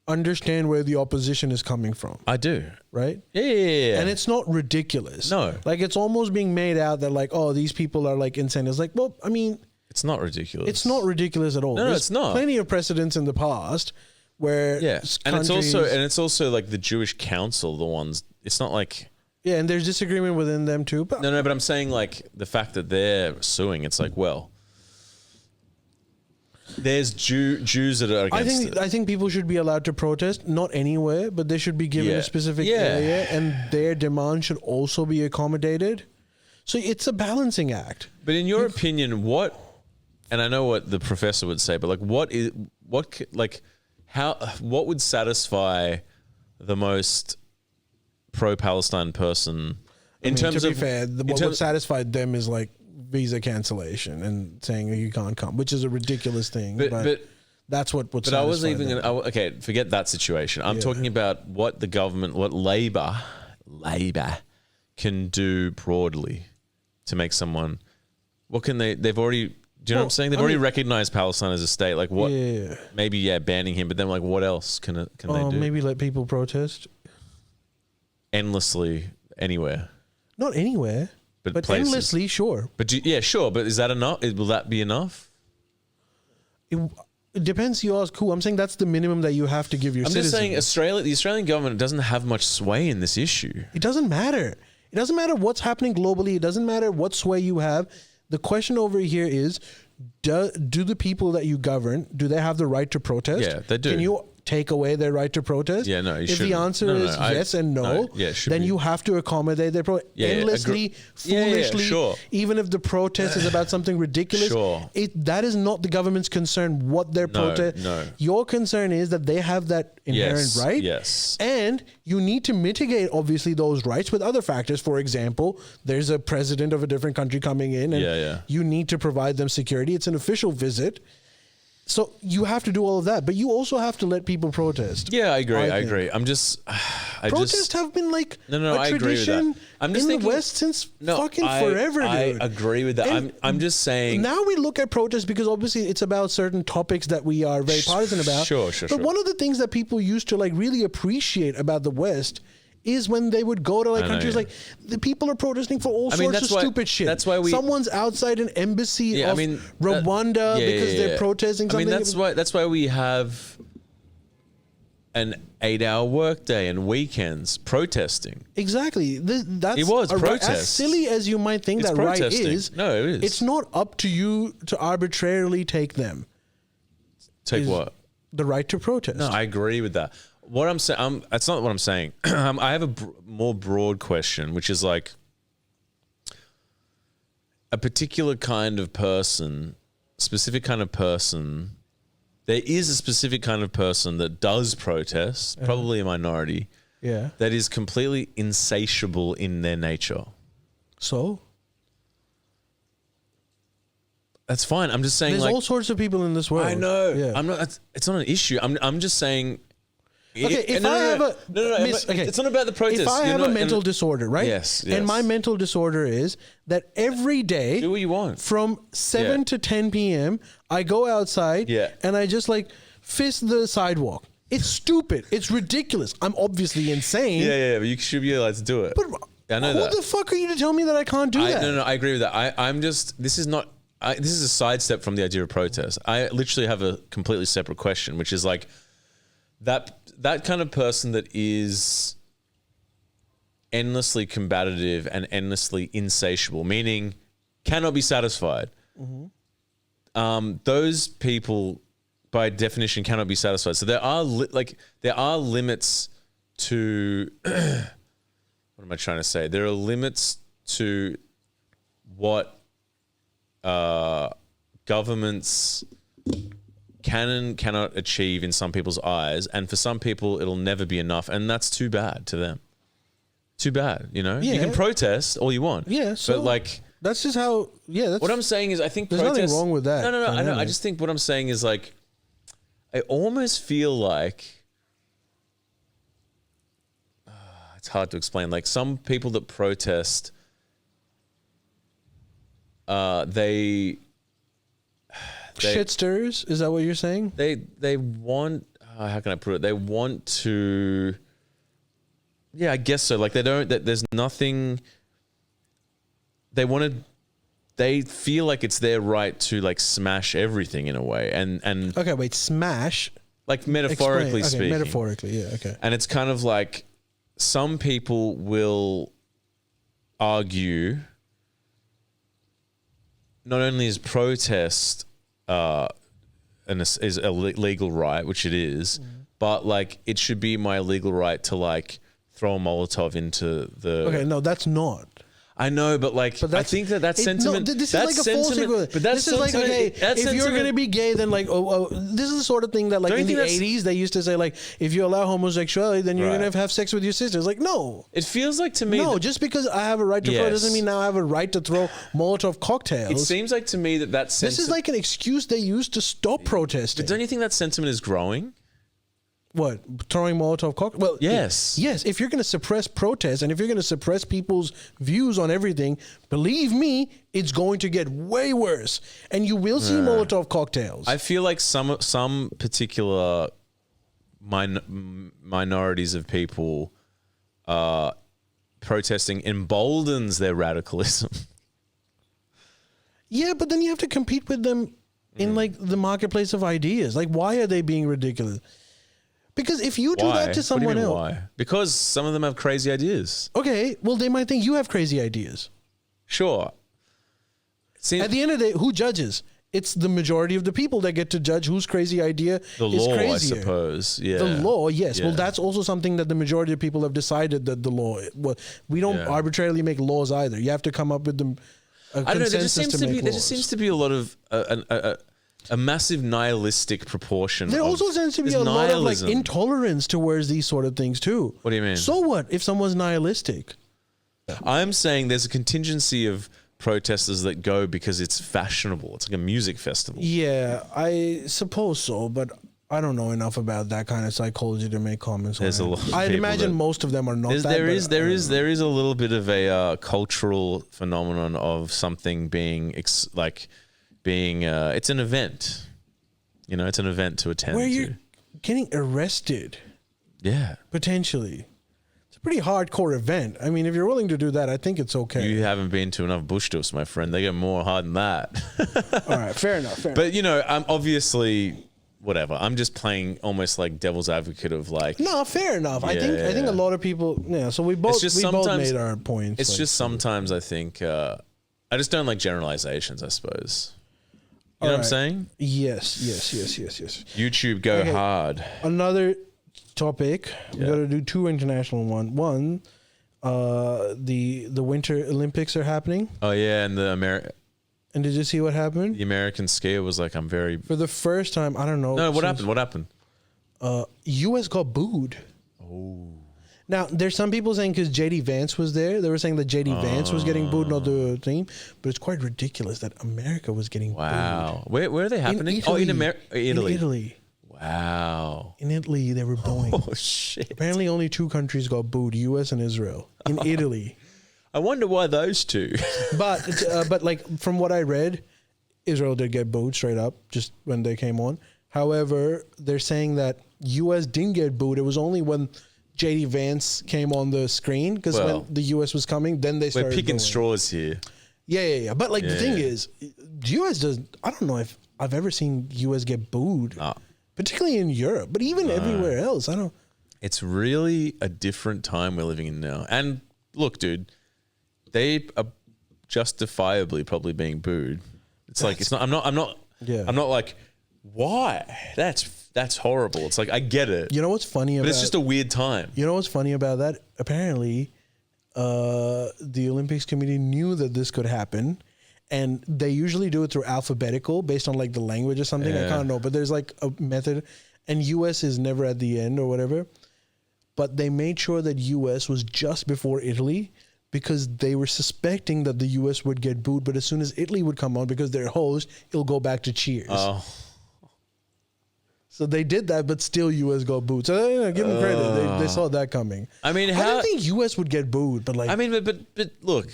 understand where the opposition is coming from. I do. Right? Yeah. And it's not ridiculous. No. Like, it's almost being made out that like, oh, these people are like insane. It's like, well, I mean, it's not ridiculous. It's not ridiculous at all. No, it's not. Plenty of precedents in the past where and it's also like the Jewish Council, the ones. It's not like and there's disagreement within them too. But no, but I'm saying like the fact that they're suing. It's like, well, there's Jews that are against it. I think people should be allowed to protest, not anywhere, but they should be given a specific area, and their demand should also be accommodated. So it's a balancing act. But in your opinion, what? And I know what the professor would say, but like, what would satisfy the most pro-Palestine person in terms to of? be fair, what satisfied them is like visa cancellation and saying you can't come, which is a ridiculous thing. But that's what's. But I wasn't even gonna, okay. Forget that situation. I'm talking about what the government, what Labor can do broadly to make someone. What can they? They've already. Do you know what I'm saying? They've already recognized Palestine as a state. Like what? Yeah. Maybe banning him. But then like, what else can they do? Maybe let people protest endlessly anywhere. Not anywhere, but endlessly, sure. But sure. But is that enough? Will that be enough? It depends. You ask who. I'm saying that's the minimum that you have to give your citizens. I'm just saying the Australian government doesn't have much sway in this issue. It doesn't matter. It doesn't matter what's happening globally. It doesn't matter what sway you have. The question over here is, do the people that you govern, do they have the right to protest? Yeah, they do. Can you take away their right to protest? Yeah, no, you If the answer is yes and no, then you have to accommodate their protest. Endlessly, foolishly, sure. Even if the protest is about something ridiculous, sure. That is not the government's concern what their protest. No. Your concern is that they have that inherent right. Yes. And you need to mitigate, obviously, those rights with other factors. For example, there's a president of a different country coming in and you need to provide them security. It's an official visit. So you have to do all of that, but you also have to let people protest. Yeah, I agree. Protests have been like a tradition in the West since fucking forever, dude. I agree with that. And I'm just saying. Now we look at protests because obviously it's about certain topics that we are very partisan about. Sure. But one of the things that people used to like really appreciate about the West is when they would go to like countries like the people are protesting for all sorts of stupid shit. That's why someone's outside an embassy of Rwanda because they're protesting something. That's why we have an 8-hour workday and weekends protesting. Exactly. It was protest. As silly as you might think that protesting. Right is. No, it is. It's not up to you to arbitrarily take them. Take what? The right to protest. No, I agree with that. What I'm saying, that's not what I'm saying. I have a more broad question, which is like a particular kind of person, specific kind of person. There is a specific kind of person that does protest, probably a minority, that is completely insatiable in their nature. So? That's fine. I'm just saying there's all sorts of people in this world. I know. Yeah. I'm not. It's not an issue. I'm just saying. Okay, it's not about the protest. If I have a mental disorder, right? Yes. And my mental disorder is that every day, do what you want. From 7 to 10 p.m., I go outside and I just like fist the sidewalk. It's stupid. It's ridiculous. I'm obviously insane. Yeah, but you should be allowed to do it. But I know who the fuck are you to tell me that I can't do that? No, I agree with that. I'm just, this is not, this is a sidestep from the idea of protest. I literally have a completely separate question, which is like, that kind of person that is endlessly combative and endlessly insatiable, meaning cannot be satisfied. Mm-hmm. Those people, by definition, cannot be satisfied. So there are limits to what am I trying to say? There are limits to what governments can and cannot achieve in some people's eyes, and for some people it'll never be enough, and that's too bad to them. Too bad, you know. You can protest all you want, so but like that's just how. That's what I'm saying is, I think there's nothing wrong with that. No. I know. I just think what I'm saying is like, I almost feel like it's hard to explain. Like some people that protest, they shitsters, is that what you're saying? They want, how can I put it? They want to, I guess so. Like there's nothing, they feel like it's their right to like smash everything in a way. And okay, wait, smash? Like metaphorically speaking. Metaphorically, okay. And it's kind of like some people will argue not only is protest is a legal right, which it is, but like it should be my legal right to like throw a Molotov into the. Okay, no, that's not. I know, but like, I think that sentiment. No, this is like a false equivalent. But that's this is like, okay, if you're going to be gay, then like, this is the sort of thing that like in the 80s they used to say like, if you allow homosexuality, then you're going to have sex with your sisters. Like, no. It feels like to me. No, just because I have a right to throw doesn't mean now I have a right to throw Molotov cocktails. It seems like to me that this is like an excuse they use to stop protesting. But don't you think that sentiment is growing? What, throwing Molotov cocktails? Well, yes. Yes, if you're going to suppress protests and if you're going to suppress people's views on everything, believe me, it's going to get way worse. And you will see Molotov cocktails. I feel like some particular minorities of people protesting emboldens their radicalism. Yeah, but then you have to compete with them in like the marketplace of ideas. Like, why are they being ridiculous? Because if you do that to someone else... Why? Because some of them have crazy ideas. Okay, well, they might think you have crazy ideas. Sure. At the end of the day, who judges? It's the majority of the people that get to judge whose crazy idea is crazier. The law, I suppose. Yeah. The law, yes. Yeah. Well, that's also something that the majority of people have decided that the law... Well, we don't arbitrarily make laws either. You have to come up with them... I don't know. There just seems to be a lot of... a massive nihilistic proportion. There also seems to be a lot of like intolerance towards these sort of things too. What do you mean? So what if someone's nihilistic? I'm saying there's a contingency of protesters that go because it's fashionable. It's like a music festival. Yeah, I suppose so, but I don't know enough about that kind of psychology to make comments. There's a lot. I'd imagine most of them are not. There is a little bit of a cultural phenomenon of something being it's an event, it's an event to attend where to. You're getting arrested. Yeah. Potentially. It's a pretty hardcore event. I mean, if you're willing to do that, I think it's okay. You haven't been to enough bush tours, my friend. They get more hard than that. All right. Fair enough. But, I'm obviously, whatever. I'm just playing almost like devil's advocate of like. No, fair enough. I think a lot of people, so we both made our points. It's just sometimes I think, I just don't like generalizations, I suppose. You know what I'm saying? Yes. YouTube go hard. Another topic. We're going to do two international ones. One, the Winter Olympics are happening. Oh, yeah. And and did you see what happened? The American skier was like, For the first time, I don't know. No, what happened? What happened? U.S. got booed. Oh. Now, there's some people saying because JD Vance was there, they were saying that JD Vance was getting booed, not the team. But it's quite ridiculous that America was getting booed. Wow. Where are they happening? In Italy. In Italy. Wow. In Italy, they were booing. Oh, shit. Apparently, only two countries got booed, U.S. and Israel. In Italy. I wonder why those two. But like, from what I read, Israel did get booed straight up, just when they came on. However, they're saying that U.S. didn't get booed. It was only when JD Vance came on the screen, because when the US was coming, then they started. We're picking booing. Straws here. Yeah. But like the thing is, the US does. I don't know if I've ever seen US get booed, particularly in Europe, but even everywhere else. I don't. It's really a different time we're living in now. And look, dude, they are justifiably probably being booed. It's like it's not. I'm not like, why? That's horrible. It's like, I get it. You know what's funny about? But it's just a weird time. You know what's funny about that? Apparently, the Olympics committee knew that this could happen, and they usually do it through alphabetical based on like the language or something. I can't know, but there's like a method, and US is never at the end or whatever. But they made sure that US was just before Italy, because they were suspecting that the US would get booed, but as soon as Italy would come on, because they're host, it'll go back to cheers. Oh. So they did that, but still U.S. got booed. So give them credit; they saw that coming. I mean, I don't think U.S. would get booed, but like, I mean, but look,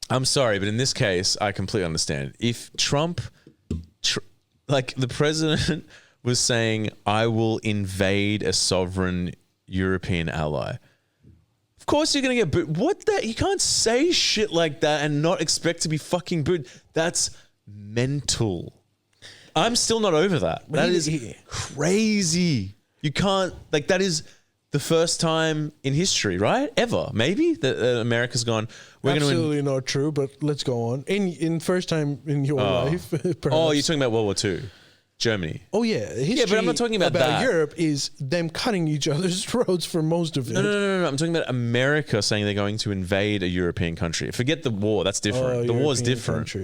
I'm sorry, but in this case, I completely understand. If Trump, like the president, was saying, "I will invade a sovereign European ally," of course you're gonna get booed. What that? You can't say shit like that and not expect to be fucking booed. That's mental. I'm still not over that. That is crazy. You can't, like, that is the first time in history, right? Ever, maybe, that America's gone, we're going to... Absolutely not true, but let's go on. In first time in your life, perhaps. Oh, you're talking about World War II? Germany. Oh yeah, history but I'm not talking about that. Europe is them cutting each other's throats for most of it. No. I'm talking about America saying they're going to invade a European country. Forget the war. That's different. The war's different.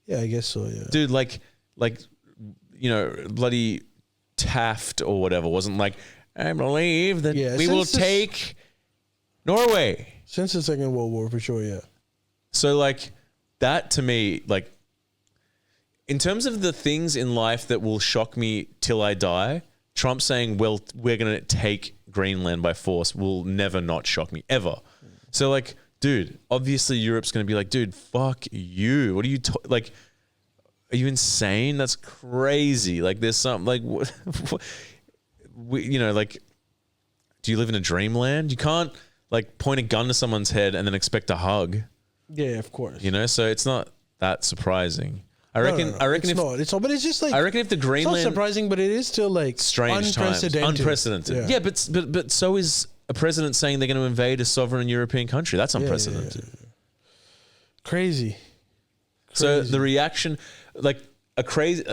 Yeah, I guess so. Yeah, dude. Like bloody Taft or whatever wasn't like, I believe that we will take Norway. Since the Second World War, for sure. Yeah. So like that to me, like. In terms of the things in life that will shock me till I die, Trump saying, well, we're going to take Greenland by force will never not shock me, ever. So, like, dude, obviously Europe's going to be like, dude, fuck you. What are you, like, are you insane? That's crazy. Like, there's something, like, like, do you live in a dreamland? You can't, like, point a gun to someone's head and then expect a hug. Yeah, of course. So it's not that surprising. I reckon. No, it's not. But it's just like. I reckon if the Greenland. It's not surprising, but it is still like strange unprecedented. Yeah, but so is a president saying they're going to invade a sovereign European country. That's unprecedented. Yeah. Crazy. So the reaction, like a crazy.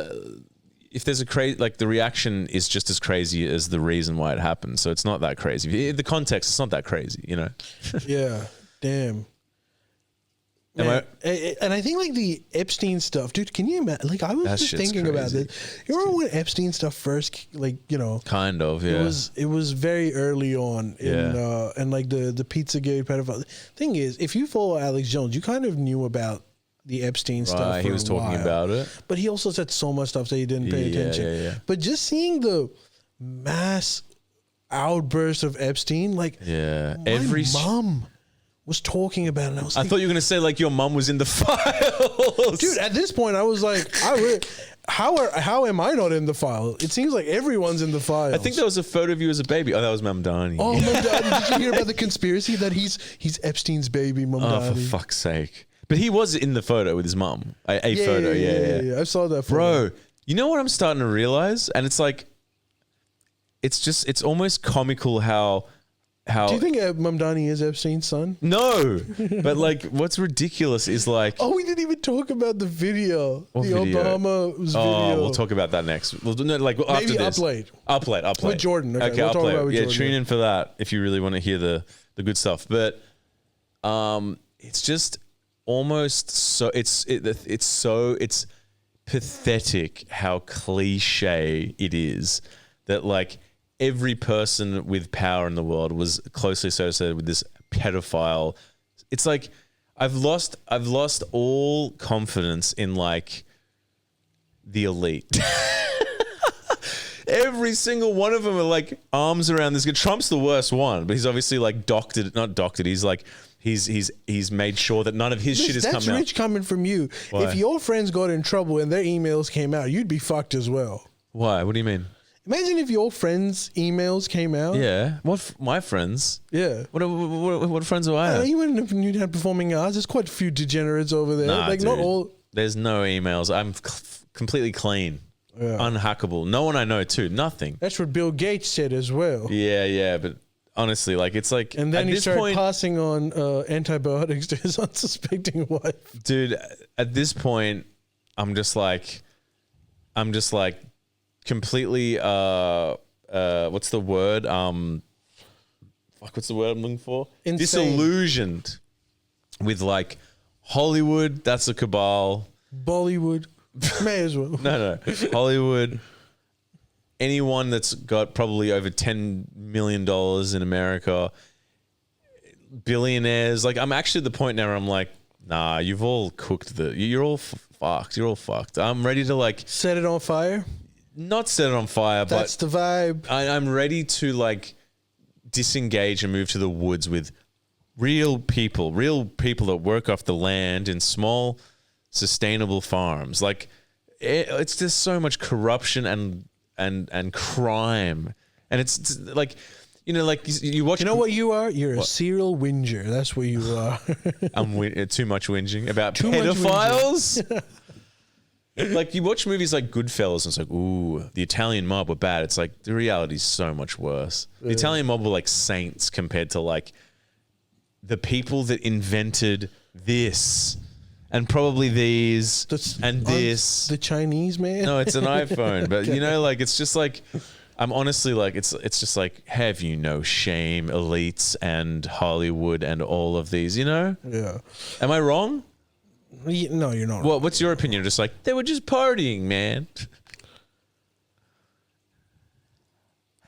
If there's a crazy, like the reaction is just as crazy as the reason why it happened. So it's not that crazy. The context, it's not that crazy. Yeah. Damn. Man, and I think like the Epstein stuff, dude. Can you imagine? Like I was just thinking about this. You remember when Epstein stuff first, like kind of, yeah. It was very early on, and like the Pizzagate pedophile thing is, if you follow Alex Jones, you kind of knew about the Epstein stuff. He was talking about it, but he also said so much stuff that he didn't pay attention. Yeah. But just seeing the mass outburst of Epstein, like every mom was talking about it. And I thought you were going to say like your mum was in the files. Dude, at this point I was like, how am I not in the file? It seems like everyone's in the files. I think there was a photo of you as a baby. Oh, that was Mamdani. Oh, Mamdani. Did you hear about the conspiracy that he's Epstein's baby, Mamdani? Oh, for fuck's sake. But he was in the photo with his mum. A photo. Yeah. I saw that photo. Bro, you know what I'm starting to realize? And it's like, it's almost comical how do you think Mamdani is Epstein's son? No, but like, what's ridiculous is like. Oh, we didn't even talk about the video. What the video? Obama's video. Oh, we'll talk about that next. Maybe after this. Uplate. With Jordan. Okay, we'll talk about with Jordan. Tune in for that if you really want to hear the good stuff. But it's just almost so it's pathetic how cliche it is that like. Every person with power in the world was closely associated with this pedophile. It's like I've lost all confidence in like the elite. Every single one of them are like arms around this guy. Trump's the worst one, but he's obviously like not doctored. He's like he's made sure that none of his shit has come out. That's rich coming from you. Why? If your friends got in trouble and their emails came out, you'd be fucked as well. Why? What do you mean? Imagine if your friends' emails came out. Yeah. What? My friends? Yeah. What friends do I have? You went to Newtown Performing Arts. There's quite a few degenerates over there. Nah, dude. Not all. There's no emails. I'm completely clean. Yeah. Unhackable. No one I know too. Nothing. That's what Bill Gates said as well. Yeah. But honestly, like it's like. And then he started passing on antibiotics to his unsuspecting wife. Dude, at this point, I'm just like. Completely what's the word what's the word I'm looking for? Insane. Disillusioned with like Hollywood. That's a cabal. Bollywood may as well. No Hollywood, anyone that's got probably over $10 million in America, billionaires. Like I'm actually at the point now where I'm like, nah, you've all cooked you're all fucked. I'm ready to like set it on fire. Not set it on fire, but that's the vibe. I'm ready to like disengage and move to the woods with real people that work off the land in small, sustainable farms. Like it's just so much corruption and crime, and it's like like you watch. You know what you are? You're a serial whinger. That's what you are. I'm too much whinging about pedophiles. Like you watch movies like Goodfellas and it's like, ooh, the Italian mob were bad. It's like the reality is so much worse. The Italian mob were like saints compared to like the people that invented this. and probably these and this. The Chinese man. No, it's an iPhone, but Okay. you know, like it's just like I'm honestly like it's just like have you no shame, elites and Hollywood and all of these, you know? Yeah. Am I wrong? No, you're not. What's your opinion? Just like they were just partying, man.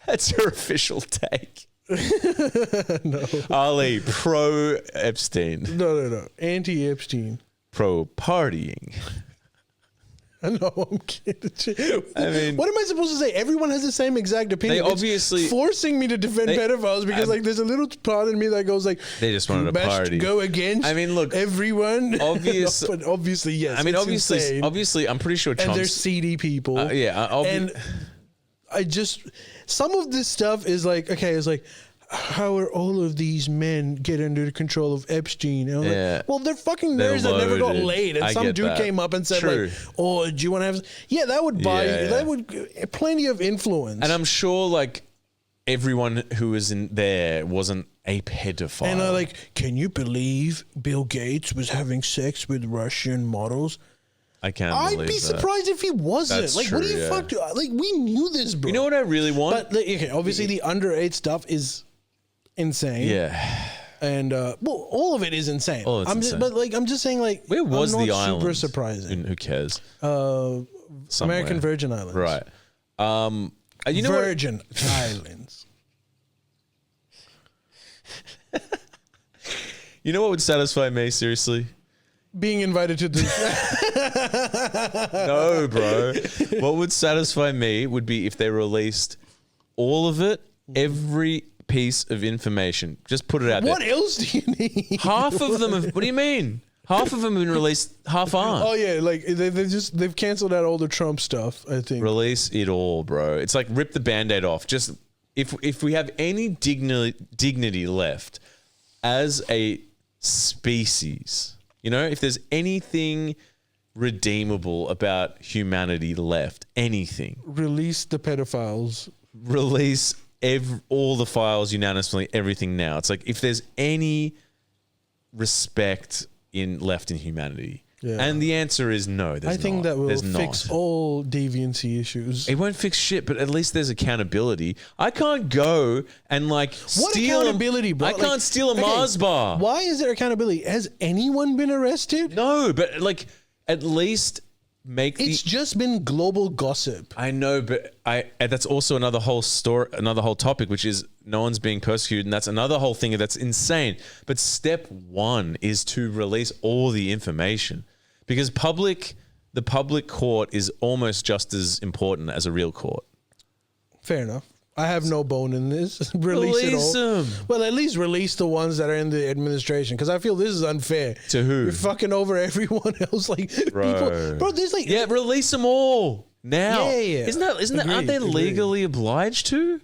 That's your official take. No. Ali, pro Epstein. No. Anti-Epstein. Pro partying. No, I'm kidding. I mean, what am I supposed to say? Everyone has the same exact opinion. They obviously- it's forcing me to defend pedophiles because like there's a little part in me that goes like They just wanted to best party. Go against. I mean, look, everyone. obvious- No, but obviously, yes. I mean, it's obviously, insane. I'm pretty sure and they're Trump's. seedy people. Yeah, and some of this stuff is like, okay, it's like, how are all of these men get under the control of Epstein? And I'm like, well, they're fucking They're nerds that never got loaded. laid. And I some get dude that. came up and said, True. like, oh, do you want to have... Yeah, that would buy Yeah, you. yeah. That would... Plenty of influence. And I'm sure, like, everyone who was in there wasn't a pedophile. And I'm like, can you believe Bill Gates was having sex with Russian models? I can't I'd believe be that. surprised if he wasn't. That's like, true, what do you yeah. fuck do? Like, we knew this, bro. You know what I really want? But, like, okay, obviously the underage stuff is insane. Yeah. And well, all of it is insane. All of it's insane. But like, I'm just saying, like, Where was I'm the not island? Super surprising. Who cares? Somewhere. American Virgin Islands. Right. You know Virgin Islands. You know what would satisfy me, seriously? Being invited to the No, bro. What would satisfy me would be if they released all of it, every piece of information. Just put it out What there. else do you need? Half of them have, what do you mean? Half of them have been released, half aren't. Oh yeah, like they've canceled out all the Trump stuff, I think. Release it all, bro. It's like rip the Band-Aid off. Just if we have any dignity left as a species, you know, if there's anything redeemable about humanity left, anything, Release the pedophiles. release all the files unanimously, everything now. It's like if there's any respect left in humanity. Yeah. And the answer is no, there's I think not. that will There's fix not. all deviancy issues. It won't fix shit, but at least there's accountability. I can't go and like What steal accountability, bro? I can't steal a Mars bar. Why is there accountability? Has anyone been arrested? No, but like at least make It's just been global gossip. I know, but that's also another whole story, another whole topic, which is no one's being persecuted, and that's another whole thing that's insane. But step one is to release all the information, because the public court is almost just as important as a real court. Fair enough. I have no bone in this. Release it all. them. Well, at least release the ones that are in the administration, because I feel this is unfair. To who? You're fucking over everyone else. Like people, bro. There's like Yeah, release them all now. Yeah. Isn't that aren't they Agreed. legally obliged to?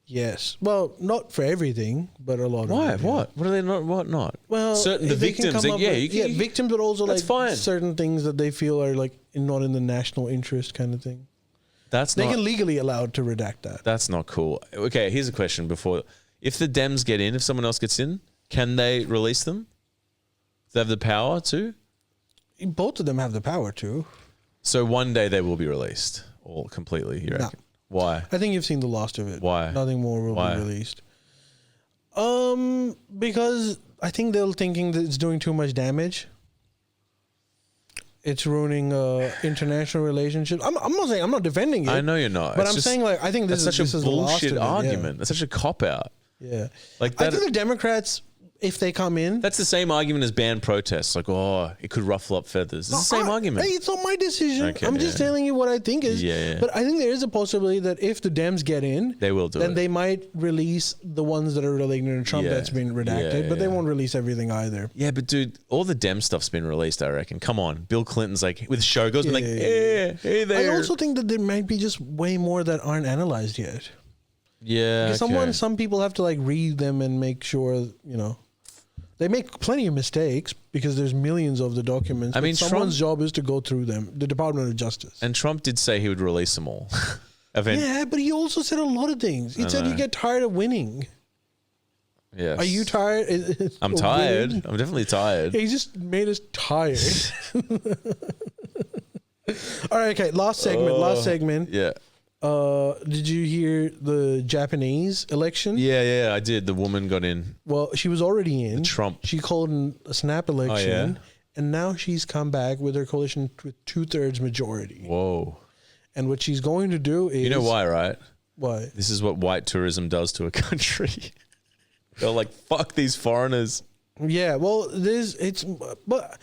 Yes. Well, not for everything, but a lot Why? of it. yeah. What? What are they not? What not? Well, certain the if they can victims. come Like, up yeah, with- you can, victims, but also that's like fine. certain things that they feel are like not in the national interest, kind of thing. That's They not. can legally allowed to redact that. That's not cool. Okay, here's a question. Before, if the Dems get in, if someone else gets in, can they release them? Do they have the power to? Both of them have the power to. So one day they will be released, all completely. You reckon? Why? I think you've seen the last of it. Why? Nothing more will Why? be released. Because I think they're thinking that it's doing too much damage. It's ruining international relationships. I'm not saying I'm not defending it. I know you're not. but It's I'm just- saying like I think this that's is such a the last bullshit of it, yeah. argument. That's such a cop out. Yeah, Like I that. think the Democrats, if they come in, That's the same argument as ban protests. Like, oh, it could ruffle up feathers. It's the same argument. Hey, it's not my decision. Okay, I'm just yeah. telling you what I think is. Yeah. But I think there is a possibility that if the Dems get in, They will do then it. they might release the ones that are related to Trump Yeah. that's been redacted, Yeah, but they yeah. won't release everything either. Yeah, but dude, all the Dem stuff's been released, I reckon. Come on. Bill Clinton's like, with Shogo's been like, Yeah. hey there. I also think that there might be just way more that aren't analyzed yet. yeah. Because some people have to like read them and make sure, they make plenty of mistakes because there's millions of the documents. I mean, but someone's job is to go through them. The Department of Justice. And Trump did say he would release them all. Yeah, but he also said a lot of things. He said know. you get tired of winning. Yes. Are you tired? I'm tired. I'm definitely tired. He just made us tired. All right, okay. Last segment. Yeah. Did you hear the Japanese election? Yeah, I did. The woman got in. Well, she was already in. Trump. She called a snap election, and now she's come back with her coalition with 2/3 majority. Whoa. And what she's going to do is... You know why, right? Why? This is what white tourism does to a country. They're like, fuck these foreigners. Yeah, well, but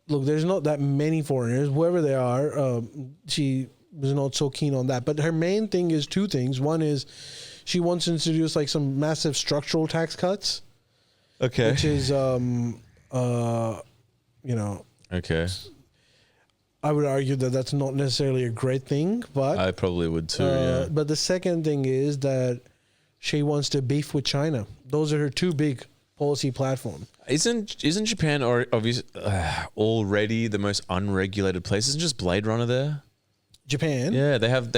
look, there's not that many foreigners. Whoever they are, she was not so keen on that. But her main thing is two things. One is she wants to introduce like some massive structural tax cuts. Okay. Which is, Okay. I would argue that that's not necessarily a great thing, but I probably would too, yeah. But the second thing is that she wants to beef with China. Those are her two big policy platforms. Isn't Japan already the most unregulated place? Isn't just Blade Runner there? Japan? Yeah, they have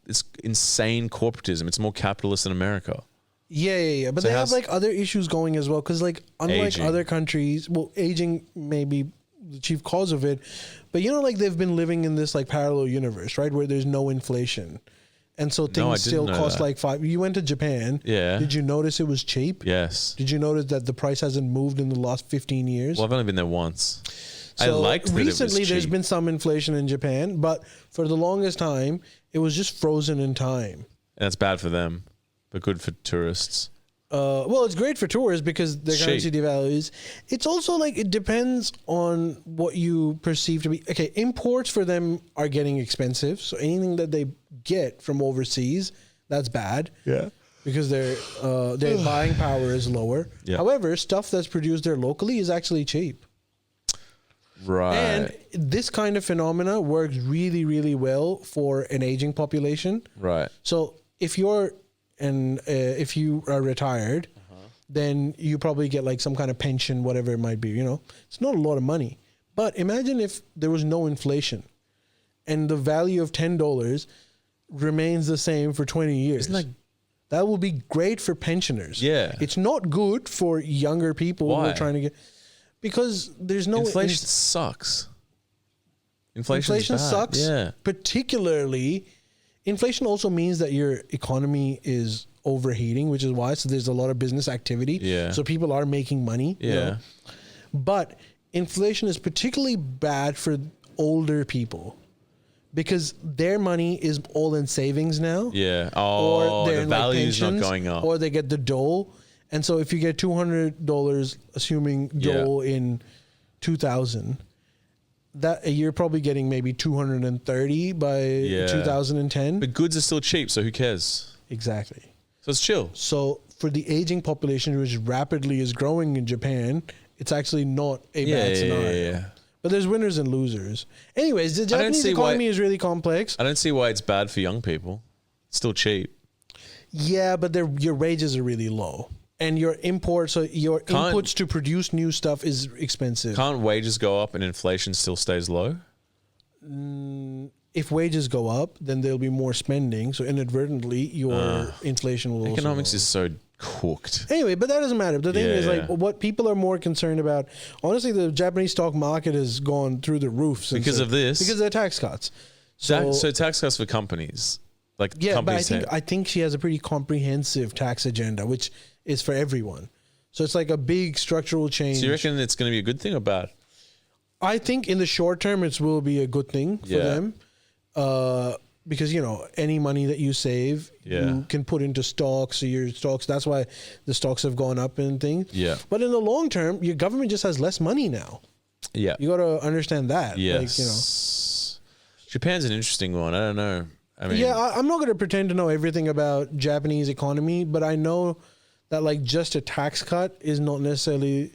it's insane corporatism. It's more capitalist than America. Yeah. But so they have like other issues going as well. Because like unlike aging. Other countries, well, aging may be the chief cause of it. But like they've been living in this like parallel universe, right? Where there's no inflation. And so things still cost like $5. You went to Japan. Yeah. Did you notice it was cheap? Yes. Did you notice that the price hasn't moved in the last 15 years? Well, I've only been there once. So I liked that recently it was there's cheap. been some inflation in Japan, but for the longest time, it was just frozen in time. And that's bad for them, but good for tourists. Well, it's great for tourists because their currency devalues. It's also like it depends on what you perceive to be. Okay, imports for them are getting expensive. So anything that they get from overseas, that's bad. Yeah. Because their buying power is lower. Yeah. However, stuff that's produced there locally is actually cheap. Right. And this kind of phenomena works really, really well for an aging population. Right. So if you are retired, then you probably get like some kind of pension, whatever it might be. It's not a lot of money. But imagine if there was no inflation, and the value of $10 remains the same for 20 years. That would be great for pensioners. Yeah. It's not good for younger people who are trying to get... Because there's no... Inflation sucks. Inflation sucks. Yeah. Particularly, inflation also means that your economy is overheating, which is why. So there's a lot of business activity. Yeah. So people are making money. Yeah. But inflation is particularly bad for older people because their money is all in savings now. Yeah. Oh, or they're the value is not going up. Or they get the dole. And so if you get $200, assuming dole in 2000, that you're probably getting maybe 230 by 2010. But goods are still cheap, so who cares? Exactly. So it's chill. So for the aging population, which rapidly is growing in Japan, it's actually not a bad scenario. Yeah. But there's winners and losers. Anyways, the Japanese economy is really complex. I don't see why it's bad for young people. It's still cheap. Yeah, but your wages are really low. And your imports, so your inputs to produce new stuff is expensive. Can't wages go up and inflation still stays low? If wages go up, then there'll be more spending. So inadvertently, your inflation will Economics also is so cooked. Anyway, but that doesn't matter. The thing is, like, what people are more concerned about, honestly, the Japanese stock market has gone through the roof. Because of this? Because of the tax cuts. So tax cuts for companies. Like yeah, companies but I think she has a pretty comprehensive tax agenda, which is for everyone. So it's like a big structural change. So you reckon it's going to be a good thing or bad? I think in the short term, it will be a good thing for them. Because, any money that you save, you can put into stocks. So your stocks, that's why the stocks have gone up and things. Yeah. But in the long term, your government just has less money now. Yeah. You got to understand that. Yes. Japan's an interesting one. I don't know. I mean, I'm not going to pretend to know everything about Japanese economy, but I know that like just a tax cut is not necessarily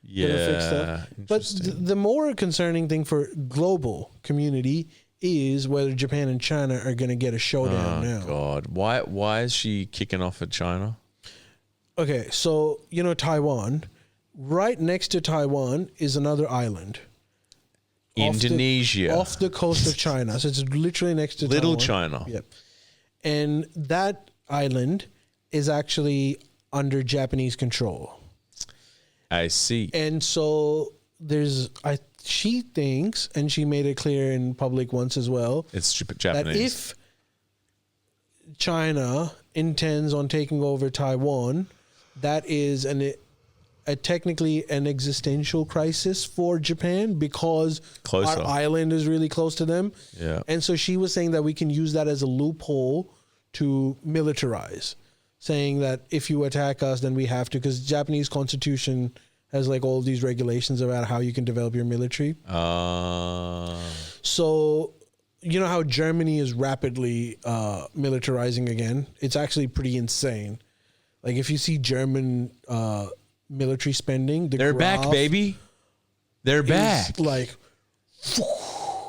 going to fix that. But the more concerning thing for global community is whether Japan and China are going to get a showdown now. God, why is she kicking off at China? Okay, so Taiwan, right next to Taiwan is another island. Indonesia. Off the coast of China. So it's literally next to Little Taiwan. China. Yep. And that island is actually under Japanese control. I see. And so she thinks, and she made it clear in public once as well, It's Japanese. that if China intends on taking over Taiwan, that is technically an existential crisis for Japan because Closer. our island is really close to them. Yeah. And so she was saying that we can use that as a loophole to militarize, saying that if you attack us, then we have to, because Japanese constitution has like all these regulations about how you can develop your military. So you know how Germany is rapidly militarizing again? It's actually pretty insane. Like if you see German military spending, They're back, baby. They're back. Like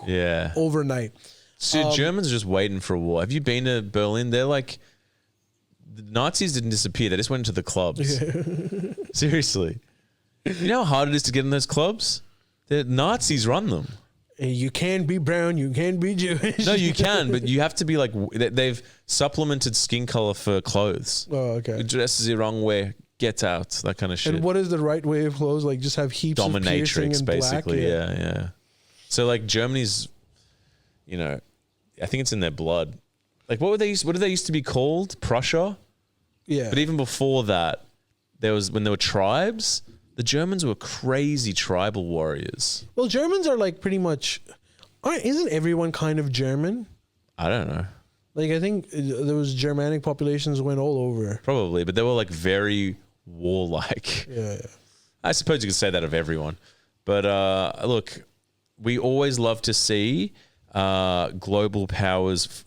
Yeah. overnight. So Germans are just waiting for a war. Have you been to Berlin? They're like, the Nazis didn't disappear. They just went into the clubs. Seriously. You know how hard it is to get in those clubs? The Nazis run them. You can be brown, you can be Jewish. No, you can, but you have to be like, they've supplemented skin color for clothes. Oh, okay. Dress is the wrong way. Get out. That kind of shit. And what is the right way of clothes? Like just have heaps of piercing Dominatrix, and basically. black? Yeah. So like Germany's, I think it's in their blood. Like what did they used to be called? Prussia? Yeah. But even before that, when there were tribes, the Germans were crazy tribal warriors. Well, Germans are like pretty much, isn't everyone kind of German? I don't know. Like I think there was Germanic populations went all over. Probably, but they were like very warlike. Yeah. I suppose you could say that of everyone. But look, we always love to see global powers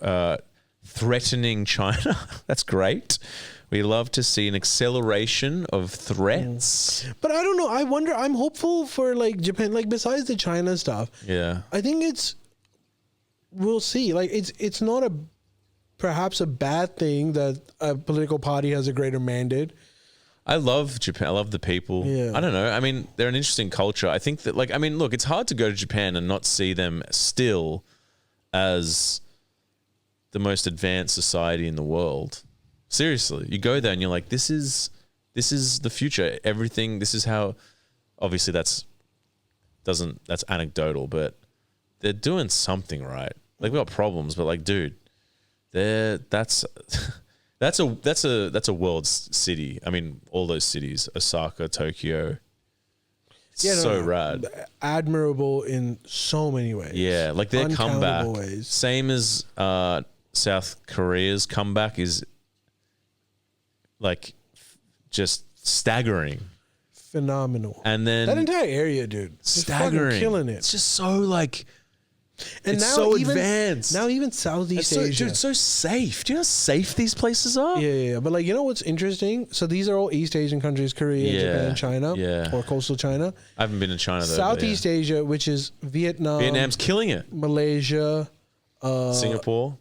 threatening China. That's great. We love to see an acceleration of threats. But I don't know. I wonder. I'm hopeful for like Japan. Like besides the China stuff, Yeah. I think we'll see. Like it's not perhaps a bad thing that a political party has a greater mandate. I love Japan. I love the people. Yeah. I don't know. I mean, they're an interesting culture. I think that look, it's hard to go to Japan and not see them still as the most advanced society in the world. Seriously, you go there and you're like, this is the future. Everything. This is how. Obviously, that's anecdotal, but they're doing something right. Like we got problems, but like, dude, that's a world city. I mean, all those cities, Osaka, Tokyo. Rad. Admirable in so many ways. Yeah, like their comeback. Ways. Same as South Korea's comeback is like just staggering. Phenomenal. And then that entire area, dude. Staggering. Killing it. It's just so like and it's now so even, advanced. Now even Southeast Asia. Dude, it's so safe. Do you know how safe these places are? Yeah. But like, you know what's interesting? So these are all East Asian countries, Korea, Japan, China, or coastal China. I haven't been in China though. Southeast Asia, which is Vietnam. Vietnam's killing it. Malaysia. Singapore.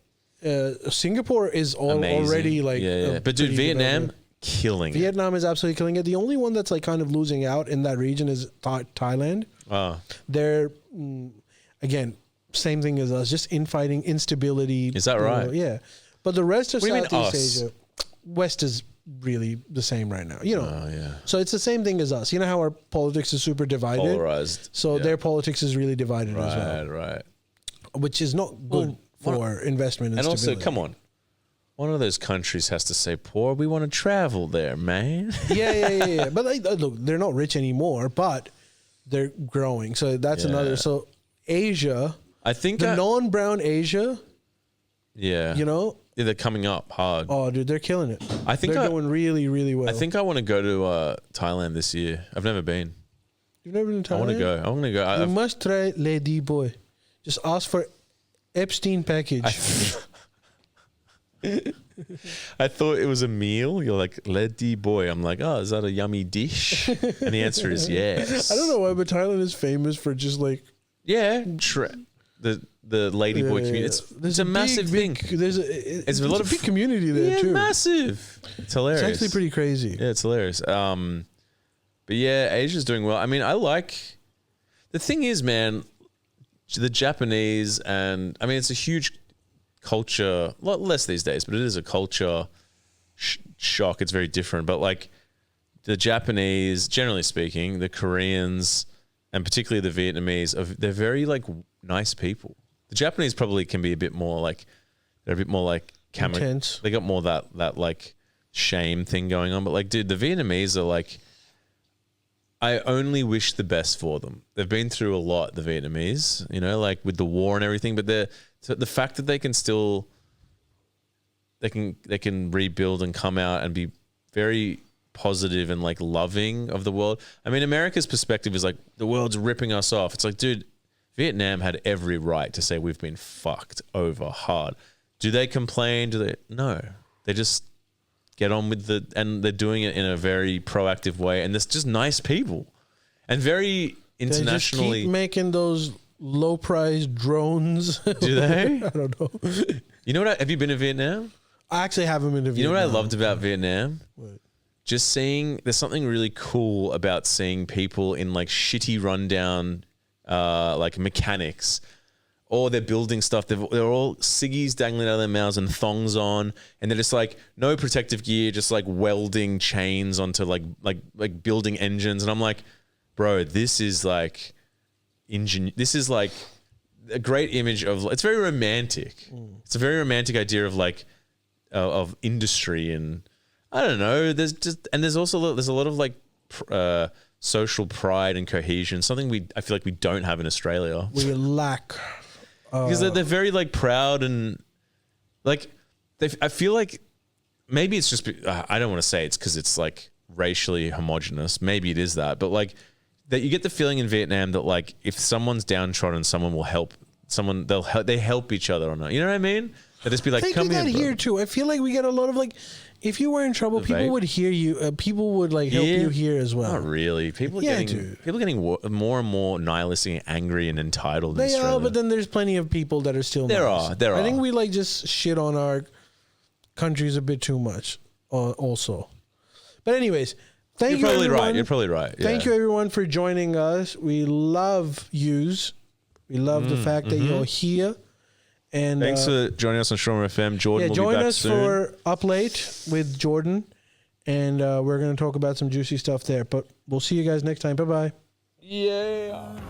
Singapore is already like... But dude, Vietnam, killing it. Vietnam is absolutely killing it. The only one that's like kind of losing out in that region is Thailand. Oh. They're, again... Same thing as us, just infighting, instability. Is that right? Yeah. But the rest of What do you mean Southeast Asia, West is really the same right now. You know. Oh, yeah. So it's the same thing as us. You know how our politics is super divided? Polarized. So their politics is really divided as well. Right. Which is not good for investment and stability. Also, come on. One of those countries has to say, poor, we want to travel there, man. Yeah. But like, look, they're not rich anymore, but they're growing. So that's another. So Asia... I think the non-brown Asia. Yeah. You know? Yeah, they're coming up hard. Oh, dude, they're killing it. I think they're doing really, really well. I think I want to go to Thailand this year. I've never been. You've never been to Thailand? I want to go. You must try Lady Boy. Just ask for Epstein package. I thought it was a meal. You're like, Lady Boy. I'm like, oh, is that a yummy dish? And the answer is yes. I don't know why, but Thailand is famous for just like... Yeah. The ladyboy community. It's a massive thing. There's a lot of big community there too. Massive. It's hilarious. It's actually pretty crazy. Yeah, it's hilarious. But yeah, Asia's doing well. I mean, the thing is, man, the Japanese it's a huge culture, a lot less these days, but it is a culture shock. It's very different. But like the Japanese, generally speaking, the Koreans, and particularly the Vietnamese, they're very like nice people. The Japanese probably can be a bit more like, they're a bit more like intense. They got more that like shame thing going on. But like, dude, the Vietnamese are like, I only wish the best for them. They've been through a lot, the Vietnamese, you know, like with the war and everything. But the fact that they can still, they can rebuild and come out and be very positive and like loving of the world. I mean, America's perspective is like the world's ripping us off. It's like, dude, Vietnam had every right to say we've been fucked over hard. Do they complain? No. They just get on with and they're doing it in a very proactive way. And there's just nice people and very internationally. They just keep making those low price drones. Do they? I don't know. You know what? Have you been to Vietnam? I actually haven't been to Vietnam. You know what I loved about Vietnam? What? Just seeing, there's something really cool about seeing people in like shitty rundown, like mechanics, or they're building stuff. They're all ciggies dangling out of their mouths and thongs on, and they're just like no protective gear, just like welding chains onto like building engines. And I'm like, bro, this is like this is like a great image of. It's very romantic. It's a very romantic idea of like of industry, and I don't know. There's also there's a lot of like social pride and cohesion. Something I feel like we don't have in Australia. We lack. Because they're very like proud and like I feel like maybe it's just I don't want to say it's because it's like racially homogenous. Maybe it is that, but like that you get the feeling in Vietnam that like if someone's downtrodden, someone will help. They help each other on it. You know what I mean? They just be like, come here, bro. Here too. I feel like we get a lot of like, if you were in trouble, people would hear you. People would like help you here as well. Not really. People are getting more and more nihilistic and angry and entitled. They are, but then there's plenty of people that are still. There are. I think we like just shit on our countries a bit too much. Also, but anyways, thank you. Everyone. You're probably right. Yeah. Thank you everyone for joining us. We love yous. We love the fact that you're here. And thanks for joining us on Shawarma FM. Jordan will be back soon. Join us for Up Late with Jordan, and we're going to talk about some juicy stuff there. But we'll see you guys next time. Bye-bye. Yeah.